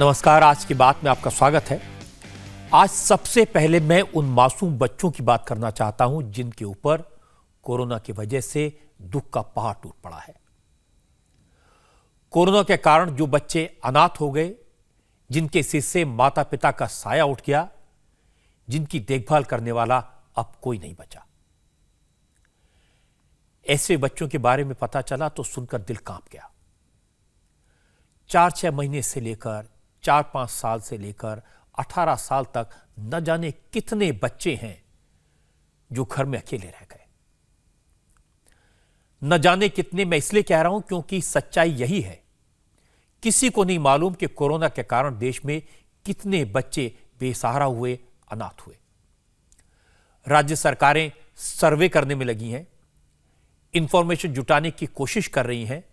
नमस्कार। आज की बात में आपका स्वागत है। आज सबसे पहले मैं उन मासूम बच्चों की बात करना चाहता हूं जिनके ऊपर कोरोना की वजह से दुख का पहाड़ टूट पड़ा है। कोरोना के कारण जो बच्चे अनाथ हो गए, जिनके सिर से माता पिता का साया उठ गया, जिनकी देखभाल करने वाला अब कोई नहीं बचा। ऐसे बच्चों के बारे में पता चला तो सुनकर दिल कांप गया। 4-6 महीने से लेकर 4-5 साल से लेकर 18 साल तक न जाने कितने बच्चे हैं जो घर में अकेले रह गए। न जाने कितने, मैं इसलिए कह रहा हूं क्योंकि सच्चाई यही है। किसी को नहीं मालूम कि कोरोना के कारण देश में कितने बच्चे बेसहारा हुए, अनाथ हुए। राज्य सरकारें सर्वे करने में लगी हैं, इंफॉर्मेशन जुटाने की कोशिश कर रही हैं,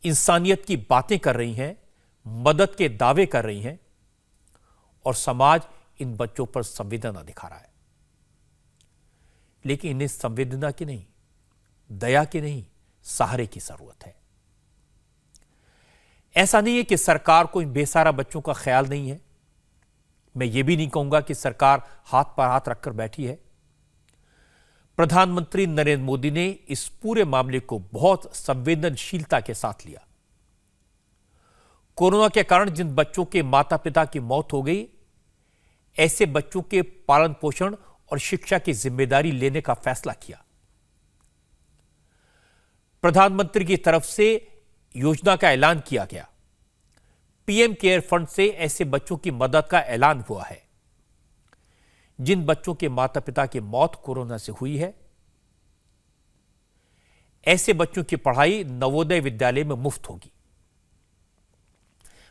इंसानियत की बातें कर रही हैं, मदद के दावे कर रही हैं, और समाज इन बच्चों पर संवेदना दिखा रहा है। लेकिन इन्हें संवेदना की नहीं, दया की नहीं, सहारे की जरूरत है। ऐसा नहीं है कि सरकार को इन बेसहारा बच्चों का ख्याल नहीं है। मैं यह भी नहीं कहूंगा कि सरकार हाथ पर हाथ रखकर बैठी है। प्रधानमंत्री नरेंद्र मोदी ने इस पूरे मामले को बहुत संवेदनशीलता के साथ लिया। कोरोना के कारण जिन बच्चों के माता पिता की मौत हो गई, ऐसे बच्चों के पालन पोषण और शिक्षा की जिम्मेदारी लेने का फैसला किया। प्रधानमंत्री की तरफ से योजना का ऐलान किया गया। पीएम केयर फंड से ऐसे बच्चों की मदद का ऐलान हुआ है। जिन बच्चों के माता पिता की मौत कोरोना से हुई है, ऐसे बच्चों की पढ़ाई नवोदय विद्यालय में मुफ्त होगी।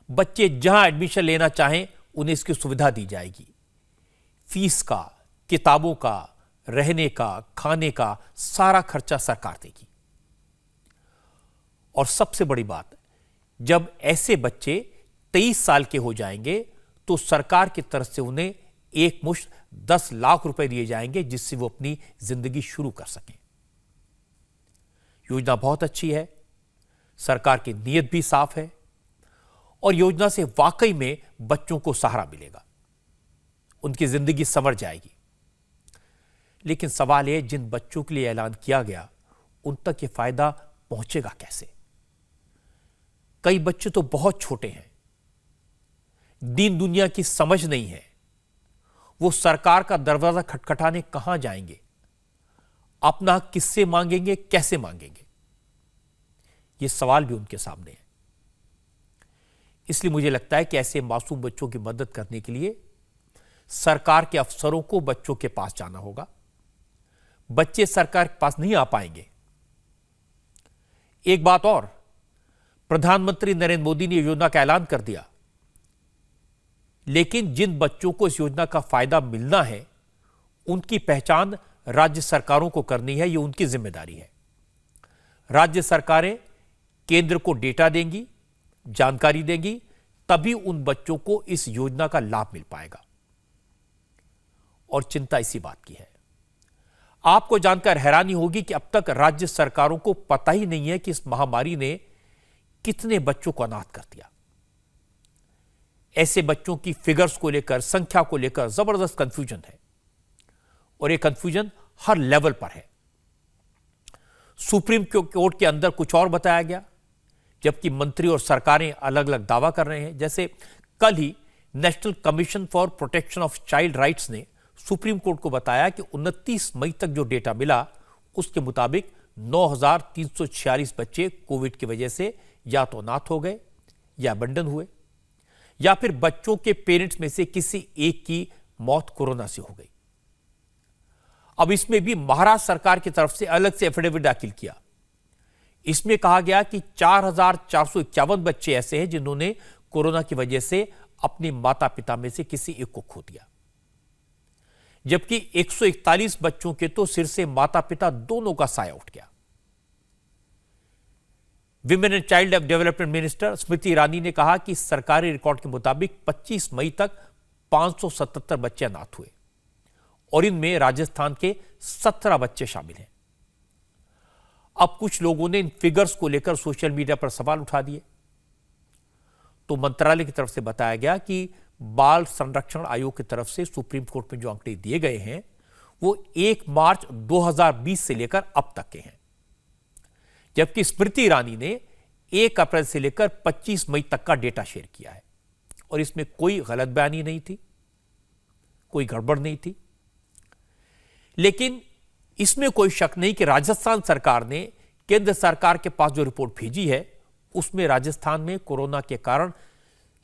बच्चे जहां एडमिशन लेना चाहें उन्हें इसकी सुविधा दी जाएगी। फीस का, किताबों का, रहने का, खाने का सारा खर्चा सरकार देगी। और सबसे बड़ी बात, जब ऐसे बच्चे 23 साल के हो जाएंगे तो सरकार की तरफ से उन्हें एक मुश्त 10 लाख रुपए दिए जाएंगे, जिससे वो अपनी जिंदगी शुरू कर सकें। योजना बहुत अच्छी है, सरकार की नीयत भी साफ है, और योजना से वाकई में बच्चों को सहारा मिलेगा, उनकी जिंदगी संवर जाएगी। लेकिन सवाल यह, जिन बच्चों के लिए ऐलान किया गया उन तक यह फायदा पहुंचेगा कैसे? कई बच्चे तो बहुत छोटे हैं, दीन दुनिया की समझ नहीं है। वो सरकार का दरवाजा खटखटाने कहां जाएंगे? अपना हक किससे मांगेंगे, कैसे मांगेंगे? ये सवाल भी उनके सामने है। इसलिए मुझे लगता है कि ऐसे मासूम बच्चों की मदद करने के लिए सरकार के अफसरों को बच्चों के पास जाना होगा। बच्चे सरकार के पास नहीं आ पाएंगे। एक बात और, प्रधानमंत्री नरेंद्र मोदी ने योजना का ऐलान कर दिया, लेकिन जिन बच्चों को इस योजना का फायदा मिलना है उनकी पहचान राज्य सरकारों को करनी है। यह उनकी जिम्मेदारी है। राज्य सरकारें केंद्र को डेटा देंगी, जानकारी देंगी, तभी उन बच्चों को इस योजना का लाभ मिल पाएगा। और चिंता इसी बात की है। आपको जानकर हैरानी होगी कि अब तक राज्य सरकारों को पता ही नहीं है कि इस महामारी ने कितने बच्चों को अनाथ कर दिया। ऐसे बच्चों की फिगर्स को लेकर, संख्या को लेकर जबरदस्त कंफ्यूजन है, और यह कंफ्यूजन हर लेवल पर है। सुप्रीम कोर्ट के अंदर कुछ और बताया गया, जबकि मंत्री और सरकारें अलग अलग दावा कर रहे हैं। जैसे कल ही national commission for protection of child rights ने सुप्रीम कोर्ट को बताया कि 29 मई तक जो डेटा मिला उसके मुताबिक 9,346 बच्चे कोविड की वजह से या तो अनाथ हो गए, या अबंडन हुए, या फिर बच्चों के पेरेंट्स में से किसी एक की मौत कोरोना से हो गई। अब इसमें भी महाराष्ट्र सरकार की तरफ से अलग से एफिडेविट दाखिल किया। इसमें कहा गया कि 4,451 बच्चे ऐसे हैं जिन्होंने कोरोना की वजह से अपने माता पिता में से किसी एक को खो दिया, जबकि 141 बच्चों के तो सिर से माता पिता दोनों का साया उठ गया। Women and child development minister Smriti Irani ने कहा कि सरकारी रिकॉर्ड के मुताबिक 25 मई तक 577 बच्चे अनाथ हुए, और इनमें राजस्थान के 17 बच्चे शामिल हैं। अब कुछ लोगों ने इन फिगर्स को लेकर सोशल मीडिया पर सवाल उठा दिए। तो मंत्रालय की तरफ से बताया गया कि बाल संरक्षण आयोग की तरफ से सुप्रीम कोर्ट में जो आंकड़े दिए गए हैं वो 1 मार्च 2020 से लेकर अब तक के हैं, जबकि स्मृति ईरानी ने 1 अप्रैल से लेकर 25 मई तक का डेटा शेयर किया है और इसमें कोई गलत बयानी नहीं थी, कोई गड़बड़ नहीं थी। लेकिन इसमें कोई शक नहीं कि राजस्थान सरकार ने केंद्र सरकार के पास जो रिपोर्ट भेजी है उसमें राजस्थान में कोरोना के कारण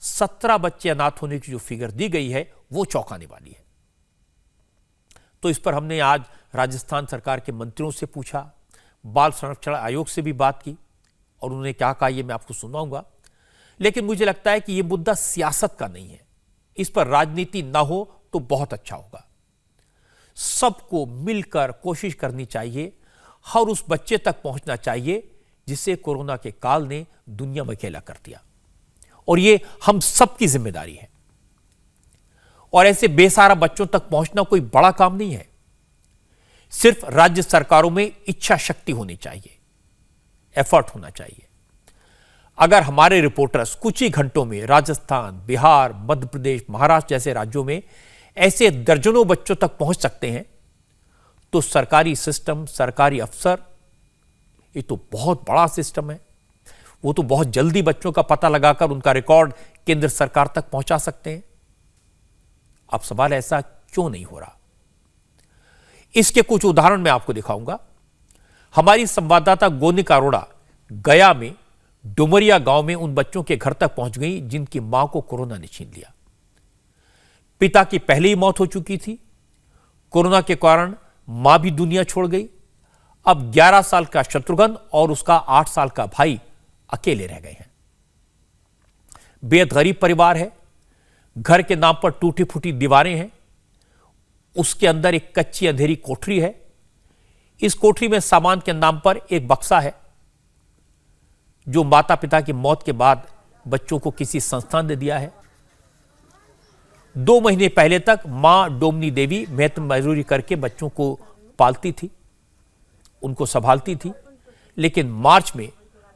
17 बच्चे अनाथ होने की जो फिगर दी गई है वो चौंकाने वाली है। तो इस पर हमने आज राजस्थान सरकार के मंत्रियों से पूछा, बाल संरक्षण आयोग से भी बात की और उन्होंने क्या कहा ये मैं आपको सुनाऊंगा। लेकिन मुझे लगता है कि यह मुद्दा सियासत का नहीं है, इस पर राजनीति ना हो तो बहुत अच्छा होगा। सबको मिलकर कोशिश करनी चाहिए, हर उस बच्चे तक पहुंचना चाहिए जिसे कोरोना के काल ने दुनिया में अकेला कर दिया, और ये हम सबकी जिम्मेदारी है। और ऐसे बेसहारा बच्चों तक पहुंचना कोई बड़ा काम नहीं है, सिर्फ राज्य सरकारों में इच्छा शक्ति होनी चाहिए, एफर्ट होना चाहिए। अगर हमारे रिपोर्टर्स कुछ ही घंटों में राजस्थान, बिहार, मध्य प्रदेश, महाराष्ट्र जैसे राज्यों में ऐसे दर्जनों बच्चों तक पहुंच सकते हैं तो सरकारी सिस्टम, सरकारी अफसर, ये तो बहुत बड़ा सिस्टम है, वो तो बहुत जल्दी बच्चों का पता लगाकर उनका रिकॉर्ड केंद्र सरकार तक पहुंचा सकते हैं। अब सवाल ऐसा क्यों नहीं हो रहा, इसके कुछ उदाहरण मैं आपको दिखाऊंगा। हमारी संवाददाता गोनिका अरोड़ा गया में डुमरिया गांव में उन बच्चों के घर तक पहुंच गई जिनकी मां को कोरोना ने छीन लिया। पिता की पहले ही मौत हो चुकी थी, कोरोना के कारण मां भी दुनिया छोड़ गई। अब 11 साल का शत्रुघ्न और उसका 8 साल का भाई अकेले रह गए हैं। बेहद गरीब परिवार है, घर के नाम पर टूटी फूटी दीवारें हैं, उसके अंदर एक कच्ची अंधेरी कोठरी है। इस कोठरी में सामान के नाम पर एक बक्सा है जो माता पिता की मौत के बाद बच्चों को किसी संस्थान ने दिया है। 2 महीने पहले तक मां डोमनी देवी मेहनत मजदूरी करके बच्चों को पालती थी, उनको संभालती थी, लेकिन मार्च में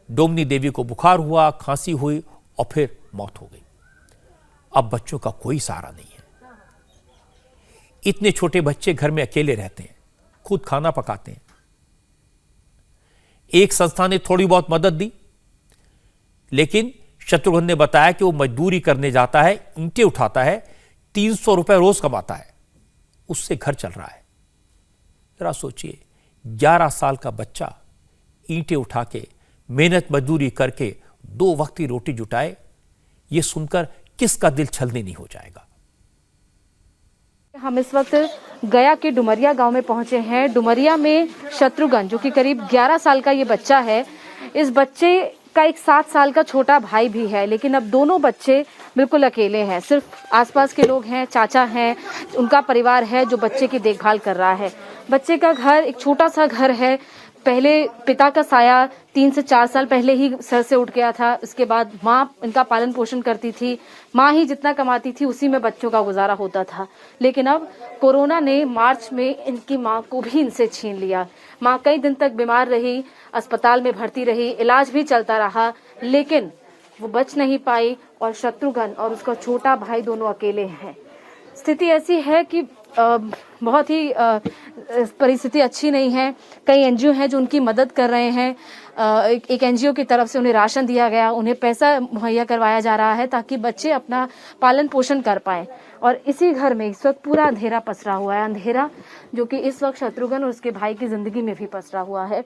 डोमनी देवी को बुखार हुआ, खांसी हुई और फिर मौत हो गई। अब बच्चों का कोई सहारा नहीं है। इतने छोटे बच्चे घर में अकेले रहते हैं, खुद खाना पकाते हैं। एक संस्था ने थोड़ी बहुत मदद दी, लेकिन शत्रुघ्न ने बताया कि वो मजदूरी करने जाता है, ईंटें उठाता है, 300 रुपए रोज कमाता है, उससे घर चल रहा है। जरा सोचिए, 11 साल का बच्चा ईंटें उठा के मेहनत मजदूरी करके 2 वक्त की रोटी जुटाए, ये सुनकर किसका दिल छलनी नहीं हो जाएगा। हम इस वक्त गया के डुमरिया गांव में पहुंचे हैं। डुमरिया में शत्रुघ्न, जो कि करीब 11 साल का ये बच्चा है, इस बच्चे का एक 7 साल का छोटा भाई भी है, लेकिन अब दोनों बच्चे बिल्कुल अकेले हैं। सिर्फ आसपास के लोग हैं, चाचा हैं, उनका परिवार है जो बच्चे की देखभाल कर रहा है। बच्चे का घर एक छोटा सा घर है। पहले पिता का साया 3 से 4 साल पहले ही सर से उठ गया था। उसके बाद माँ इनका पालन पोषण करती थी, माँ ही जितना कमाती थी उसी में बच्चों का गुजारा होता था। लेकिन अब कोरोना ने मार्च में इनकी माँ को भी इनसे छीन लिया। माँ कई दिन तक बीमार रही, अस्पताल में भर्ती रही, इलाज भी चलता रहा, लेकिन वो बच नहीं पाई और शत्रुघ्न और उसका छोटा भाई दोनों अकेले हैं। स्थिति ऐसी है कि बहुत ही परिस्थिति अच्छी नहीं है। कई एनजीओ हैं जो उनकी मदद कर रहे हैं। एक एनजीओ की तरफ से उन्हें राशन दिया गया, उन्हें पैसा मुहैया करवाया जा रहा है ताकि बच्चे अपना पालन पोषण कर पाएं। और इसी घर में इस वक्त पूरा अंधेरा पसरा हुआ है, अंधेरा जो कि इस वक्त शत्रुघ्न और उसके भाई की जिंदगी में भी पसरा हुआ है।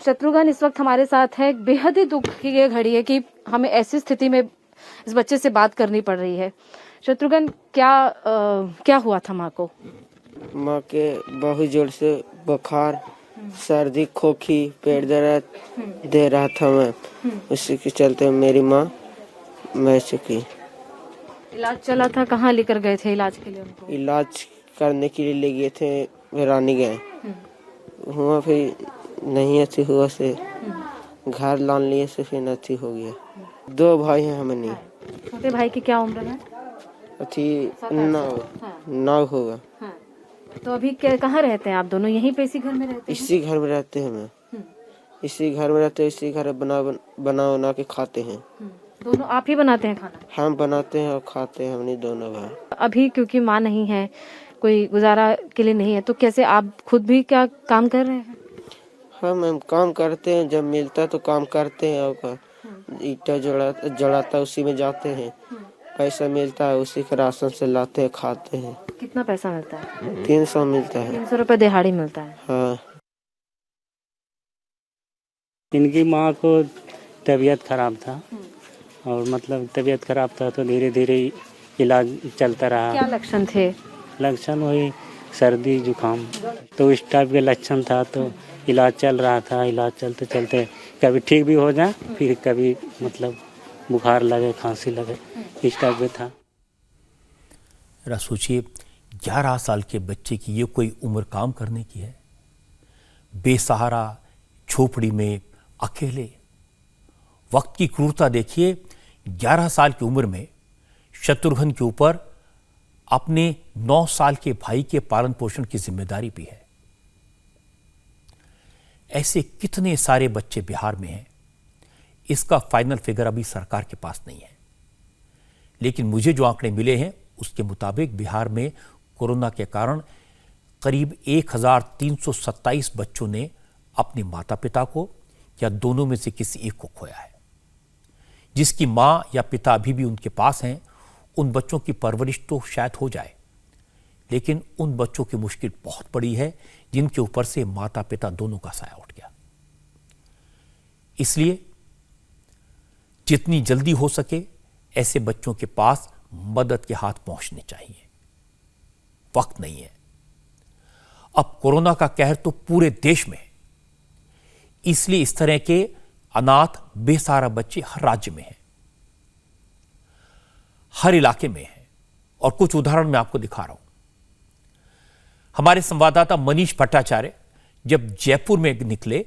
शत्रुघ्न इस वक्त हमारे साथ है। बेहद ही दुख की ये घड़ी है कि हमें ऐसी स्थिति में इस बच्चे से बात करनी पड़ रही है। शत्रुघ्न, क्या हुआ था माँ को? माँ के बहुत जोर से बुखार, सर्दी, खोखी, पेट दर्द दे रहा था मैं, उसी के चलते मेरी माँ मर चुकी। इलाज चला था, कहाँ लेकर गए थे इलाज के लिए उनको? इलाज करने के लिए ले गए थे, रानी गए, वहाँ फिर नहीं अच्छी हुआ से घर लान लिए से फिर अच्छी हो गया। 2 भाई हैं हमने। छोटे भाई की क्या उम्र है? अथी 9 होगा। हाँ। तो अभी कहाँ रहते हैं आप दोनों? यहीं पे इसी घर में रहते हैं? इसी घर में रहते हैं, मैं इसी घर में रहते हैं, इसी घर बना के खाते हैं। दोनों आप ही बनाते हैं खाना? हम बनाते हैं और खाते हैं हमने दोनों भाई। अभी क्योंकि माँ नहीं है, कोई गुजारा के लिए नहीं है, तो कैसे आप खुद भी क्या काम कर रहे हैं? हम काम करते हैं, जब मिलता है तो काम करते हैं और ईटा जड़ाता उसी में जाते हैं। पैसा मिलता है उसी के राशन से लाते हैं खाते हैं। कितना पैसा मिलता है? 300 मिलता है। 300 रुपए दिहाड़ी मिलता है। हाँ। इनकी माँ को तबीयत खराब था और मतलब तबीयत खराब था तो धीरे धीरे इलाज चलता रहा। क्या लक्षण थे? लक्षण वही सर्दी जुकाम, तो इस टाइप के लक्षण था तो इलाज चल रहा था। इलाज चलते चलते कभी ठीक भी हो जाए, फिर कभी मतलब बुखार लगे, खांसी लगे, इस टाइप में था। जरा सोचिए, 11 साल के बच्चे की ये कोई उम्र काम करने की है? बेसहारा झोपड़ी में अकेले। वक्त की क्रूरता देखिए, 11 साल की उम्र में शत्रुघ्न के ऊपर अपने 9 साल के भाई के पालन पोषण की जिम्मेदारी भी है। ऐसे कितने सारे बच्चे बिहार में हैं, इसका फाइनल फिगर अभी सरकार के पास नहीं है। लेकिन मुझे जो आंकड़े मिले हैं उसके मुताबिक बिहार में कोरोना के कारण करीब 1327 बच्चों ने अपने माता पिता को या दोनों में से किसी एक को खोया है। जिसकी मां या पिता अभी भी उनके पास हैं, उन बच्चों की परवरिश तो शायद हो जाए, लेकिन उन बच्चों की मुश्किल बहुत बड़ी है जिनके ऊपर से माता पिता दोनों का साया उठ गया। इसलिए जितनी जल्दी हो सके ऐसे बच्चों के पास मदद के हाथ पहुंचने चाहिए। वक्त नहीं है। अब कोरोना का कहर तो पूरे देश में है, इसलिए इस तरह के अनाथ बेसहारा बच्चे हर राज्य में हैं, हर इलाके में हैं। और कुछ उदाहरण मैं आपको दिखा रहा हूं। हमारे संवाददाता मनीष भट्टाचार्य जब जयपुर में निकले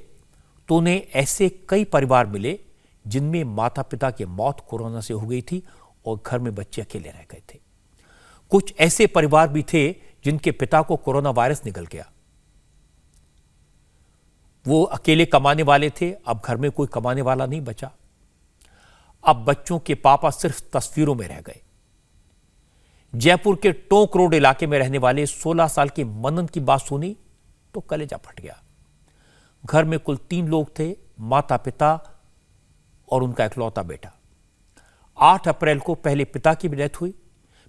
तो उन्हें ऐसे कई परिवार मिले जिनमें माता पिता की मौत कोरोना से हो गई थी और घर में बच्चे अकेले रह गए थे। कुछ ऐसे परिवार भी थे जिनके पिता को कोरोना वायरस निकल गया। वो अकेले कमाने वाले थे, अब घर में कोई कमाने वाला नहीं बचा। अब बच्चों के पापा सिर्फ तस्वीरों में रह गए। जयपुर के टोंक रोड इलाके में रहने वाले 16 साल के मनन की बात सुनी तो कलेजा फट गया। घर में कुल 3 लोग थे, माता पिता और उनका इकलौता बेटा। 8 अप्रैल को पहले पिता की भी डेथ हुई,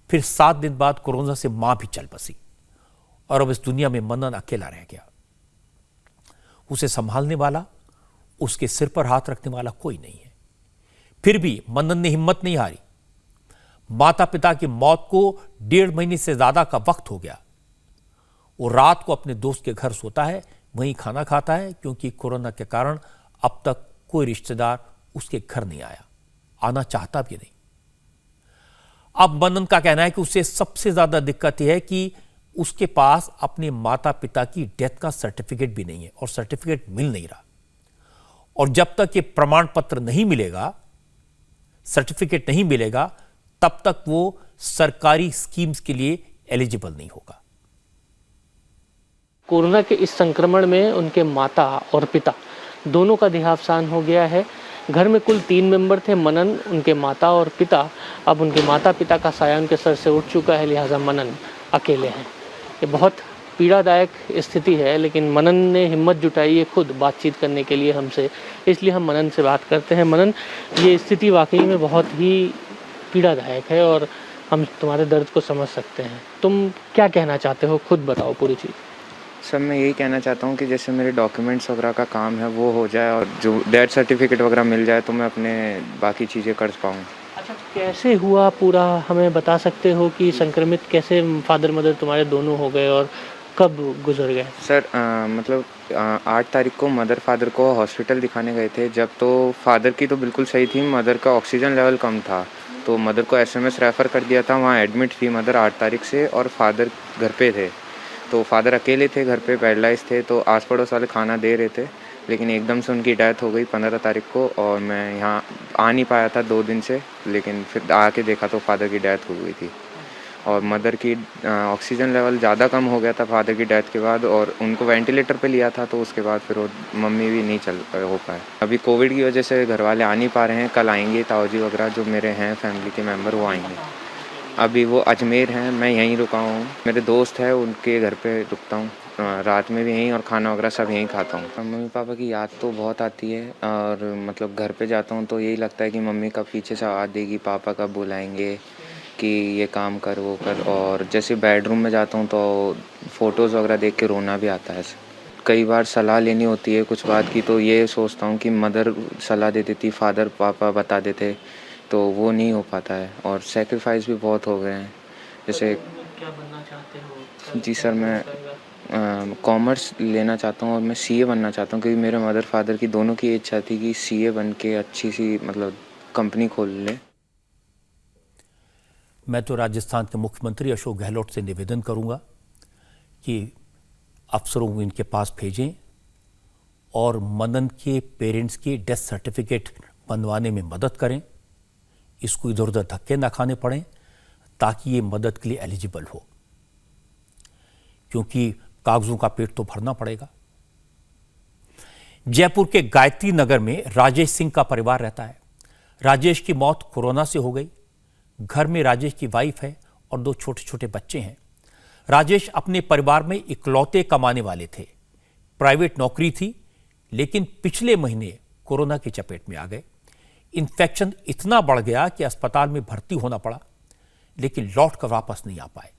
फिर 7 दिन बाद कोरोना से मां भी चल बसी और अब इस दुनिया में मनन अकेला रह गया। उसे संभालने वाला, उसके सिर पर हाथ रखने वाला कोई नहीं है। फिर भी मनन ने हिम्मत नहीं हारी। माता पिता की मौत को 1.5 महीने से ज्यादा का वक्त हो गया। वो रात को अपने दोस्त के घर सोता है, वहीं खाना खाता है, क्योंकि कोरोना के कारण अब तक कोई रिश्तेदार उसके घर नहीं आया, आना चाहता भी नहीं। अब मनन का कहना है कि उसे सबसे ज्यादा दिक्कत यह है कि उसके पास अपने माता पिता की डेथ का सर्टिफिकेट भी नहीं है और सर्टिफिकेट मिल नहीं रहा। और जब तक ये प्रमाण पत्र नहीं मिलेगा, सर्टिफिकेट नहीं मिलेगा, तब तक वो सरकारी स्कीम्स के लिए एलिजिबल नहीं होगा। कोरोना के इस संक्रमण में उनके माता और पिता दोनों का देहावसान हो गया है। घर में कुल 3 मेंबर थे, मनन, उनके माता और पिता। अब उनके माता पिता का साया उनके सर से उठ चुका है, लिहाजा मनन अकेले हैं। ये बहुत पीड़ादायक स्थिति है, लेकिन मनन ने हिम्मत जुटाई है खुद बातचीत करने के लिए हमसे, इसलिए हम मनन से बात करते हैं। मनन, ये स्थिति वाकई में बहुत ही पीड़ादायक है और हम तुम्हारे दर्द को समझ सकते हैं। तुम क्या कहना चाहते हो, खुद बताओ पूरी चीज़। सर, मैं यही कहना चाहता हूँ कि जैसे मेरे डॉक्यूमेंट्स वगैरह का काम है वो हो जाए और जो डेथ सर्टिफिकेट वगैरह मिल जाए तो मैं अपने बाकी चीज़ें कर पाऊँ। अच्छा, कैसे हुआ पूरा, हमें बता सकते हो कि संक्रमित कैसे फादर मदर तुम्हारे दोनों हो गए और कब गुजर गए? सर, मतलब 8 तारीख को मदर फादर को हॉस्पिटल दिखाने गए थे। जब तो फादर की तो बिल्कुल सही थी, मदर का ऑक्सीजन लेवल कम था तो मदर को SMS रेफ़र कर दिया था। वहाँ एडमिट थी मदर 8 तारीख से और फादर घर पे थे। तो फादर अकेले थे घर पे, पैरालाइज थे, तो आस पड़ोस वाले खाना दे रहे थे, लेकिन एकदम से उनकी डेथ हो गई 15 तारीख को। और मैं यहाँ आ नहीं पाया था 2 दिन से, लेकिन फिर आके देखा तो फादर की डेथ हो गई थी। और मदर की ऑक्सीजन लेवल ज़्यादा कम हो गया था फादर की डेथ के बाद, और उनको वेंटिलेटर पे लिया था, तो उसके बाद फिर वो मम्मी भी नहीं चल हो पाए। अभी कोविड की वजह से घर वाले आ नहीं पा रहे हैं। कल आएंगे ताऊजी वगैरह जो मेरे हैं फैमिली के मेम्बर, वो आएंगे। अभी वो अजमेर हैं, मैं यहीं रुका हूँ। मेरे दोस्त हैं, उनके घर पे रुकता हूँ। रात में भी यहीं और खाना वगैरह सब यहीं खाता हूँ। मम्मी पापा की याद तो बहुत आती है, और मतलब घर पे जाता हूँ तो यही लगता है कि मम्मी कब पीछे से आवाज़ देगी, पापा कब बुलाएंगे कि ये काम कर वो कर। और जैसे बेडरूम में जाता हूँ तो फ़ोटोज़ वगैरह देख के रोना भी आता है। कई बार सलाह लेनी होती है कुछ बात की, तो ये सोचता हूँ कि मदर सलाह दे देती, फादर पापा बता देते, तो वो नहीं हो पाता है। और सेक्रीफाइस भी बहुत हो गए हैं। जैसे क्या बनना चाहते हो? जी सर, मैं कॉमर्स लेना चाहता हूँ और मैं सीए बनना चाहता हूँ, क्योंकि मेरे मदर फादर की दोनों की इच्छा थी कि सीए बन के अच्छी सी मतलब कंपनी खोल ले। मैं तो राजस्थान के मुख्यमंत्री अशोक गहलोत से निवेदन करूंगा कि अफसरों को इनके पास भेजें और मनन के पेरेंट्स की डेथ सर्टिफिकेट बनवाने में मदद करें। इसको इधर उधर धक्के ना खाने पड़ें ताकि ये मदद के लिए एलिजिबल हो, क्योंकि कागजों का पेट तो भरना पड़ेगा। जयपुर के गायत्री नगर में राजेश सिंह का परिवार रहता है। राजेश की मौत कोरोना से हो गई। घर में राजेश की वाइफ है और 2 छोटे छोटे बच्चे हैं। राजेश अपने परिवार में इकलौते कमाने वाले थे। प्राइवेट नौकरी थी, लेकिन पिछले महीने कोरोना की चपेट में आ गए। इन्फेक्शन इतना बढ़ गया कि अस्पताल में भर्ती होना पड़ा, लेकिन लौट कर वापस नहीं आ पाए।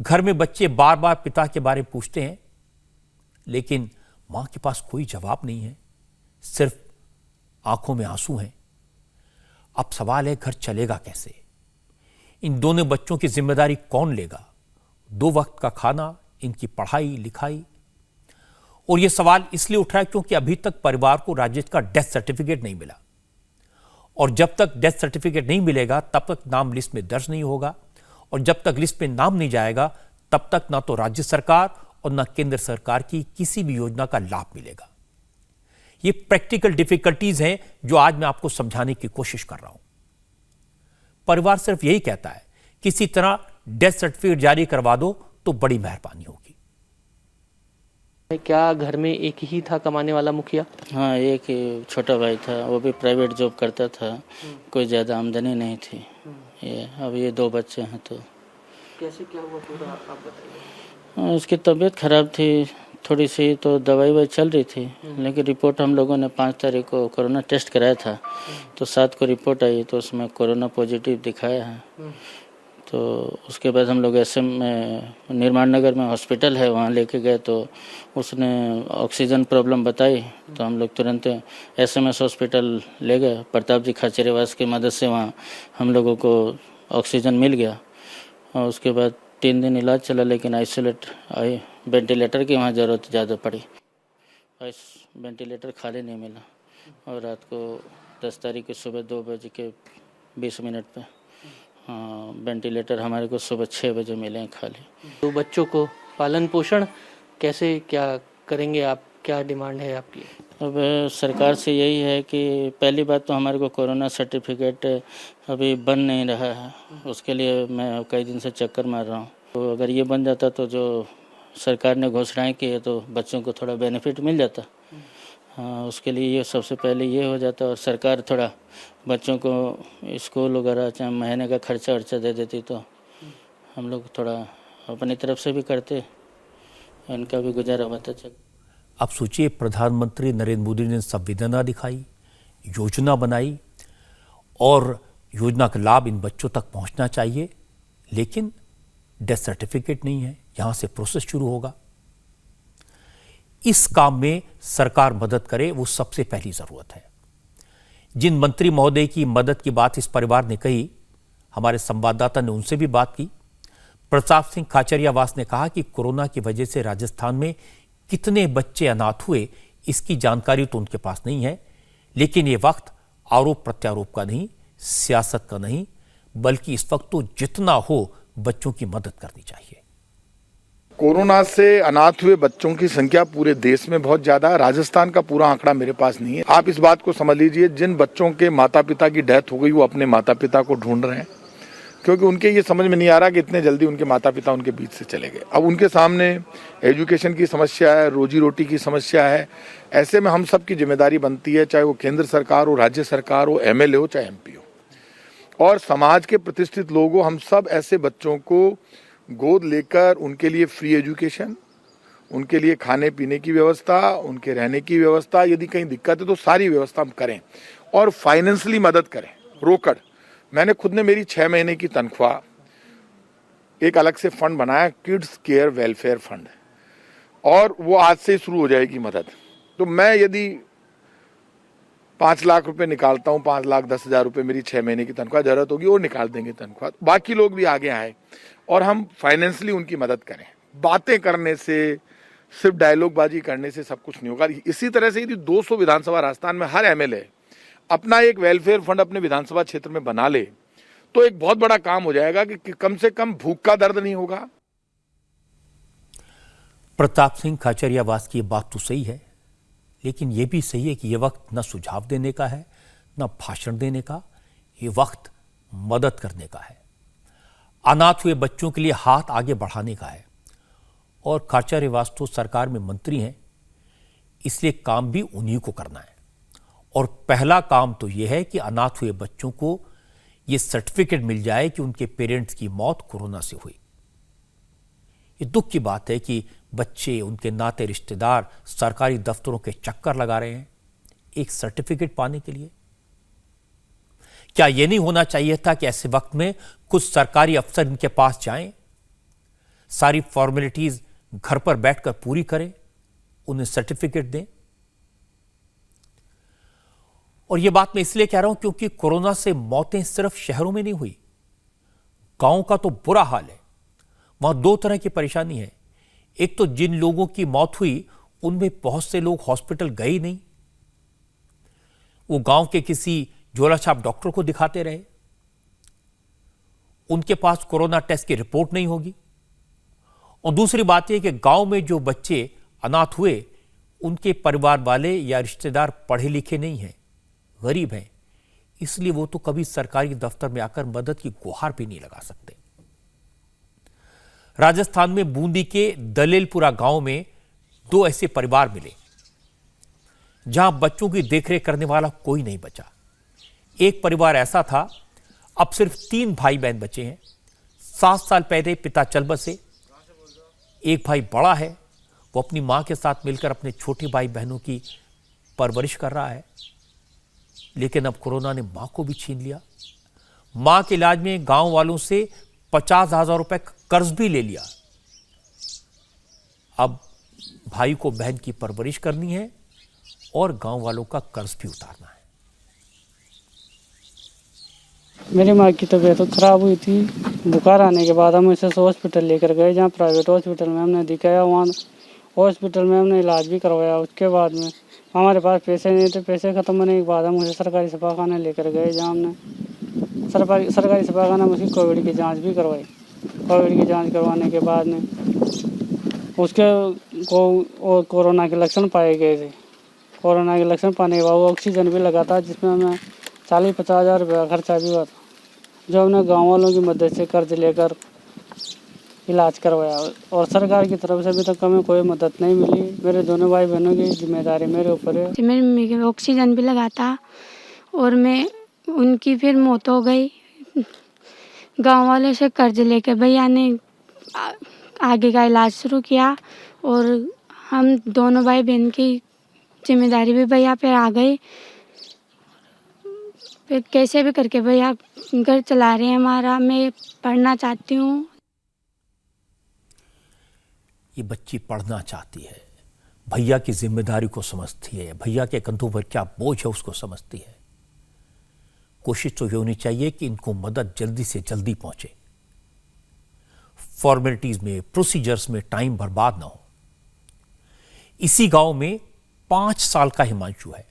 घर में बच्चे बार बार पिता के बारे में पूछते हैं, लेकिन मां के पास कोई जवाब नहीं है, सिर्फ आंखों में आंसू हैं। अब सवाल है, घर चलेगा कैसे? इन दोनों बच्चों की जिम्मेदारी कौन लेगा? 2 वक्त का खाना, इनकी पढ़ाई लिखाई। और यह सवाल इसलिए उठ रहा है क्योंकि अभी तक परिवार को राजेश का डेथ सर्टिफिकेट नहीं मिला, और जब तक डेथ सर्टिफिकेट नहीं मिलेगा तब तक नाम लिस्ट में दर्ज नहीं होगा, और जब तक लिस्ट में नाम नहीं जाएगा तब तक ना तो राज्य सरकार और ना केंद्र सरकार की किसी भी योजना का लाभ मिलेगा। ये प्रैक्टिकल डिफिकल्टीज हैं जो आज मैं आपको समझाने की कोशिश कर रहा हूं। परिवार सिर्फ यही कहता है, किसी तरह डेथ सर्टिफिकेट जारी करवा दो तो बड़ी मेहरबानी होगी। क्या घर में एक ही था कमाने वाला मुखिया? हाँ, एक ही छोटा भाई था, वो भी प्राइवेट जॉब करता था। कोई ज़्यादा आमदनी नहीं थी। अब ये 2 बच्चे हैं। तो कैसे क्या हुआ पूरा आप बताइए। उसकी तबीयत खराब थी थोड़ी सी, तो दवाई चल रही थी, लेकिन रिपोर्ट हम लोगों ने 5 तारीख को कोरोना टेस्ट कराया था, तो 7 को रिपोर्ट आई, तो उसमें कोरोना पॉजिटिव दिखाया है। तो उसके बाद हम लोग SM में निर्माण नगर में हॉस्पिटल है, वहाँ लेके गए, तो उसने ऑक्सीजन प्रॉब्लम बताई, तो हम लोग तुरंत SMS हॉस्पिटल ले गए। प्रताप जी खाचरेवास की मदद से वहाँ हम लोगों को ऑक्सीजन मिल गया, और उसके बाद 3 दिन इलाज चला, लेकिन वेंटिलेटर की वहाँ ज़रूरत ज़्यादा पड़ी। वेंटिलेटर खाली नहीं मिला, और रात को 10 तारीख की सुबह 2:20 पे हाँ, वेंटिलेटर हमारे को सुबह 6 बजे मिले हैं खाली। 2 बच्चों को पालन पोषण कैसे क्या करेंगे आप? क्या डिमांड है आपकी? अब सरकार से यही है कि पहली बात तो हमारे को कोरोना सर्टिफिकेट अभी बन नहीं रहा है, उसके लिए मैं कई दिन से चक्कर मार रहा हूँ। तो अगर ये बन जाता तो जो सरकार ने घोषणाएं की है तो बच्चों को थोड़ा बेनिफिट मिल जाता। हाँ, उसके लिए ये सबसे पहले ये हो जाता, और सरकार थोड़ा बच्चों को स्कूल वगैरह चाहे महीने का खर्चा वर्चा दे देती, तो हम लोग थोड़ा अपनी तरफ से भी करते, इनका भी गुजारा होता चल। अब सोचिए, प्रधानमंत्री नरेंद्र मोदी ने संवेदना दिखाई, योजना बनाई, और योजना का लाभ इन बच्चों तक पहुंचना चाहिए, लेकिन डेथ सर्टिफिकेट नहीं है। यहां से प्रोसेस शुरू होगा। इस काम में सरकार मदद करे, वो सबसे पहली जरूरत है। जिन मंत्री महोदय की मदद की बात इस परिवार ने कही, हमारे संवाददाता ने उनसे भी बात की। प्रताप सिंह खाचरियावास ने कहा कि कोरोना की वजह से राजस्थान में कितने बच्चे अनाथ हुए, इसकी जानकारी तो उनके पास नहीं है, लेकिन ये वक्त आरोप प्रत्यारोप का नहीं, सियासत का नहीं, बल्कि इस वक्त तो जितना हो बच्चों की मदद करनी चाहिए। कोरोना से अनाथ हुए बच्चों की संख्या पूरे देश में बहुत ज्यादा है। राजस्थान का पूरा आंकड़ा मेरे पास नहीं है। आप इस बात को समझ लीजिए, जिन बच्चों के माता पिता की डेथ हो गई वो अपने माता पिता को ढूंढ रहे हैं। क्योंकि उनके ये समझ में नहीं आ रहा कि इतने जल्दी उनके माता पिता उनके बीच से चले गए। अब उनके सामने एजुकेशन की समस्या है, रोजी रोटी की समस्या है। ऐसे में हम सब की जिम्मेदारी बनती है, चाहे वो केंद्र सरकार हो, राज्य सरकार हो, एमएलए हो, चाहे एमपी हो, और समाज के प्रतिष्ठित लोग हो, हम सब ऐसे बच्चों को गोद लेकर उनके लिए फ्री एजुकेशन, उनके लिए खाने पीने की व्यवस्था, उनके रहने की व्यवस्था, यदि कहीं दिक्कत है तो सारी व्यवस्था हम करें और फाइनेंशियली मदद करें, रोकड़। मैंने खुद ने मेरी 6 महीने की तनख्वाह एक अलग से फंड बनाया, किड्स केयर वेलफेयर फंड, और वो आज से शुरू हो जाएगी मदद। तो मैं यदि 5 लाख रुपए निकालता हूँ, 5,10,000 रुपए मेरी 6 महीने की तनख्वाह, जरूरत होगी और निकाल देंगे तनख्वाह। बाकी लोग भी आगे आए और हम फाइनेंशियली उनकी मदद करें। बातें करने से, सिर्फ डायलॉग बाजी करने से सब कुछ नहीं होगा। इसी तरह से यदि 200 विधानसभा राजस्थान में हर एमएलए अपना एक वेलफेयर फंड अपने विधानसभा क्षेत्र में बना ले तो एक बहुत बड़ा काम हो जाएगा कि कम से कम भूख का दर्द नहीं होगा। प्रताप सिंह खाचरियावास की बात तो सही है, लेकिन यह भी सही है कि यह वक्त न सुझाव देने का है, न भाषण देने का, ये वक्त मदद करने का है। अनाथ हुए बच्चों के लिए हाथ आगे बढ़ाने का है। और खाचरियावास तो सरकार में मंत्री हैं, इसलिए काम भी उन्हीं को करना है। और पहला काम तो यह है कि अनाथ हुए बच्चों को यह सर्टिफिकेट मिल जाए कि उनके पेरेंट्स की मौत कोरोना से हुई। ये दुख की बात है कि बच्चे, उनके नाते रिश्तेदार सरकारी दफ्तरों के चक्कर लगा रहे हैं एक सर्टिफिकेट पाने के लिए। क्या यह नहीं होना चाहिए था कि ऐसे वक्त में कुछ सरकारी अफसर इनके पास जाएं, सारी फॉर्मेलिटीज घर पर बैठकर पूरी करें, उन्हें सर्टिफिकेट दें? और यह बात मैं इसलिए कह रहा हूं क्योंकि कोरोना से मौतें सिर्फ शहरों में नहीं हुई, गांव का तो बुरा हाल है। वहां 2 तरह की परेशानी है। एक तो जिन लोगों की मौत हुई उनमें बहुत से लोग हॉस्पिटल गए ही नहीं, वो गांव के किसी झोलाछाप डॉक्टर को दिखाते रहे, उनके पास कोरोना टेस्ट की रिपोर्ट नहीं होगी। और दूसरी बात यह कि गांव में जो बच्चे अनाथ हुए उनके परिवार वाले या रिश्तेदार पढ़े लिखे नहीं हैं, गरीब हैं, इसलिए वो तो कभी सरकारी दफ्तर में आकर मदद की गुहार भी नहीं लगा सकते। राजस्थान में बूंदी के दलेलपुरा गांव में 2 ऐसे परिवार मिले जहां बच्चों की देखरेख करने वाला कोई नहीं बचा। एक परिवार ऐसा था, अब सिर्फ 3 भाई बहन बचे हैं। 7 साल पहले पिता चल बसे। एक भाई बड़ा है, वो अपनी मां के साथ मिलकर अपने छोटे भाई बहनों की परवरिश कर रहा है, लेकिन अब कोरोना ने मां को भी छीन लिया। मां के इलाज में गांव वालों से 50,000 रुपए कर्ज भी ले लिया। अब भाई को बहन की परवरिश करनी है और गांव वालों का कर्ज भी उतारना है। मेरी माँ की तबीयत तो खराब हुई थी। बुखार आने के बाद हम इसे हॉस्पिटल लेकर गए, जहाँ प्राइवेट हॉस्पिटल में हमने दिखाया। वहाँ हॉस्पिटल में हमने इलाज भी करवाया। उसके बाद में हमारे पास पैसे नहीं थे। पैसे ख़त्म होने के बाद हम उसे सरकारी छापाखाना लेकर गए, जहाँ हमने सरकारी छापाखाना में उसकी कोविड की जांच भी करवाई। कोविड की जांच करवाने के बाद में उसके को कोरोना के लक्षण पाए गए थे। कोरोना के लक्षण पाने के बाद वो ऑक्सीजन भी लगा था, जिसमें हमें 40-50 हज़ार रुपये का खर्चा भी हुआ था, जो हमने गाँव वालों की मदद से कर्ज लेकर इलाज करवाया। और सरकार की तरफ से अभी तक हमें कोई मदद नहीं मिली। मेरे दोनों भाई बहनों की जिम्मेदारी मेरे ऊपर है। मेरी मम्मी के ऑक्सीजन भी लगा था और उनकी फिर मौत हो गई। गांव वालों से कर्ज लेकर भैया ने आगे का इलाज शुरू किया और हम दोनों भाई बहन की जिम्मेदारी भी भैया पे आ गई। फिर कैसे भी करके भैया घर चला रहे हैं हमारा। मैं पढ़ना चाहती हूँ। ये बच्ची पढ़ना चाहती है, भैया की जिम्मेदारी को समझती है, भैया के कंधों पर क्या बोझ है उसको समझती है। कोशिश तो ये होनी चाहिए कि इनको मदद जल्दी से जल्दी पहुंचे, फॉर्मेलिटीज में, प्रोसीजर्स में टाइम बर्बाद ना हो। इसी गांव में 5 साल का हिमांशु है।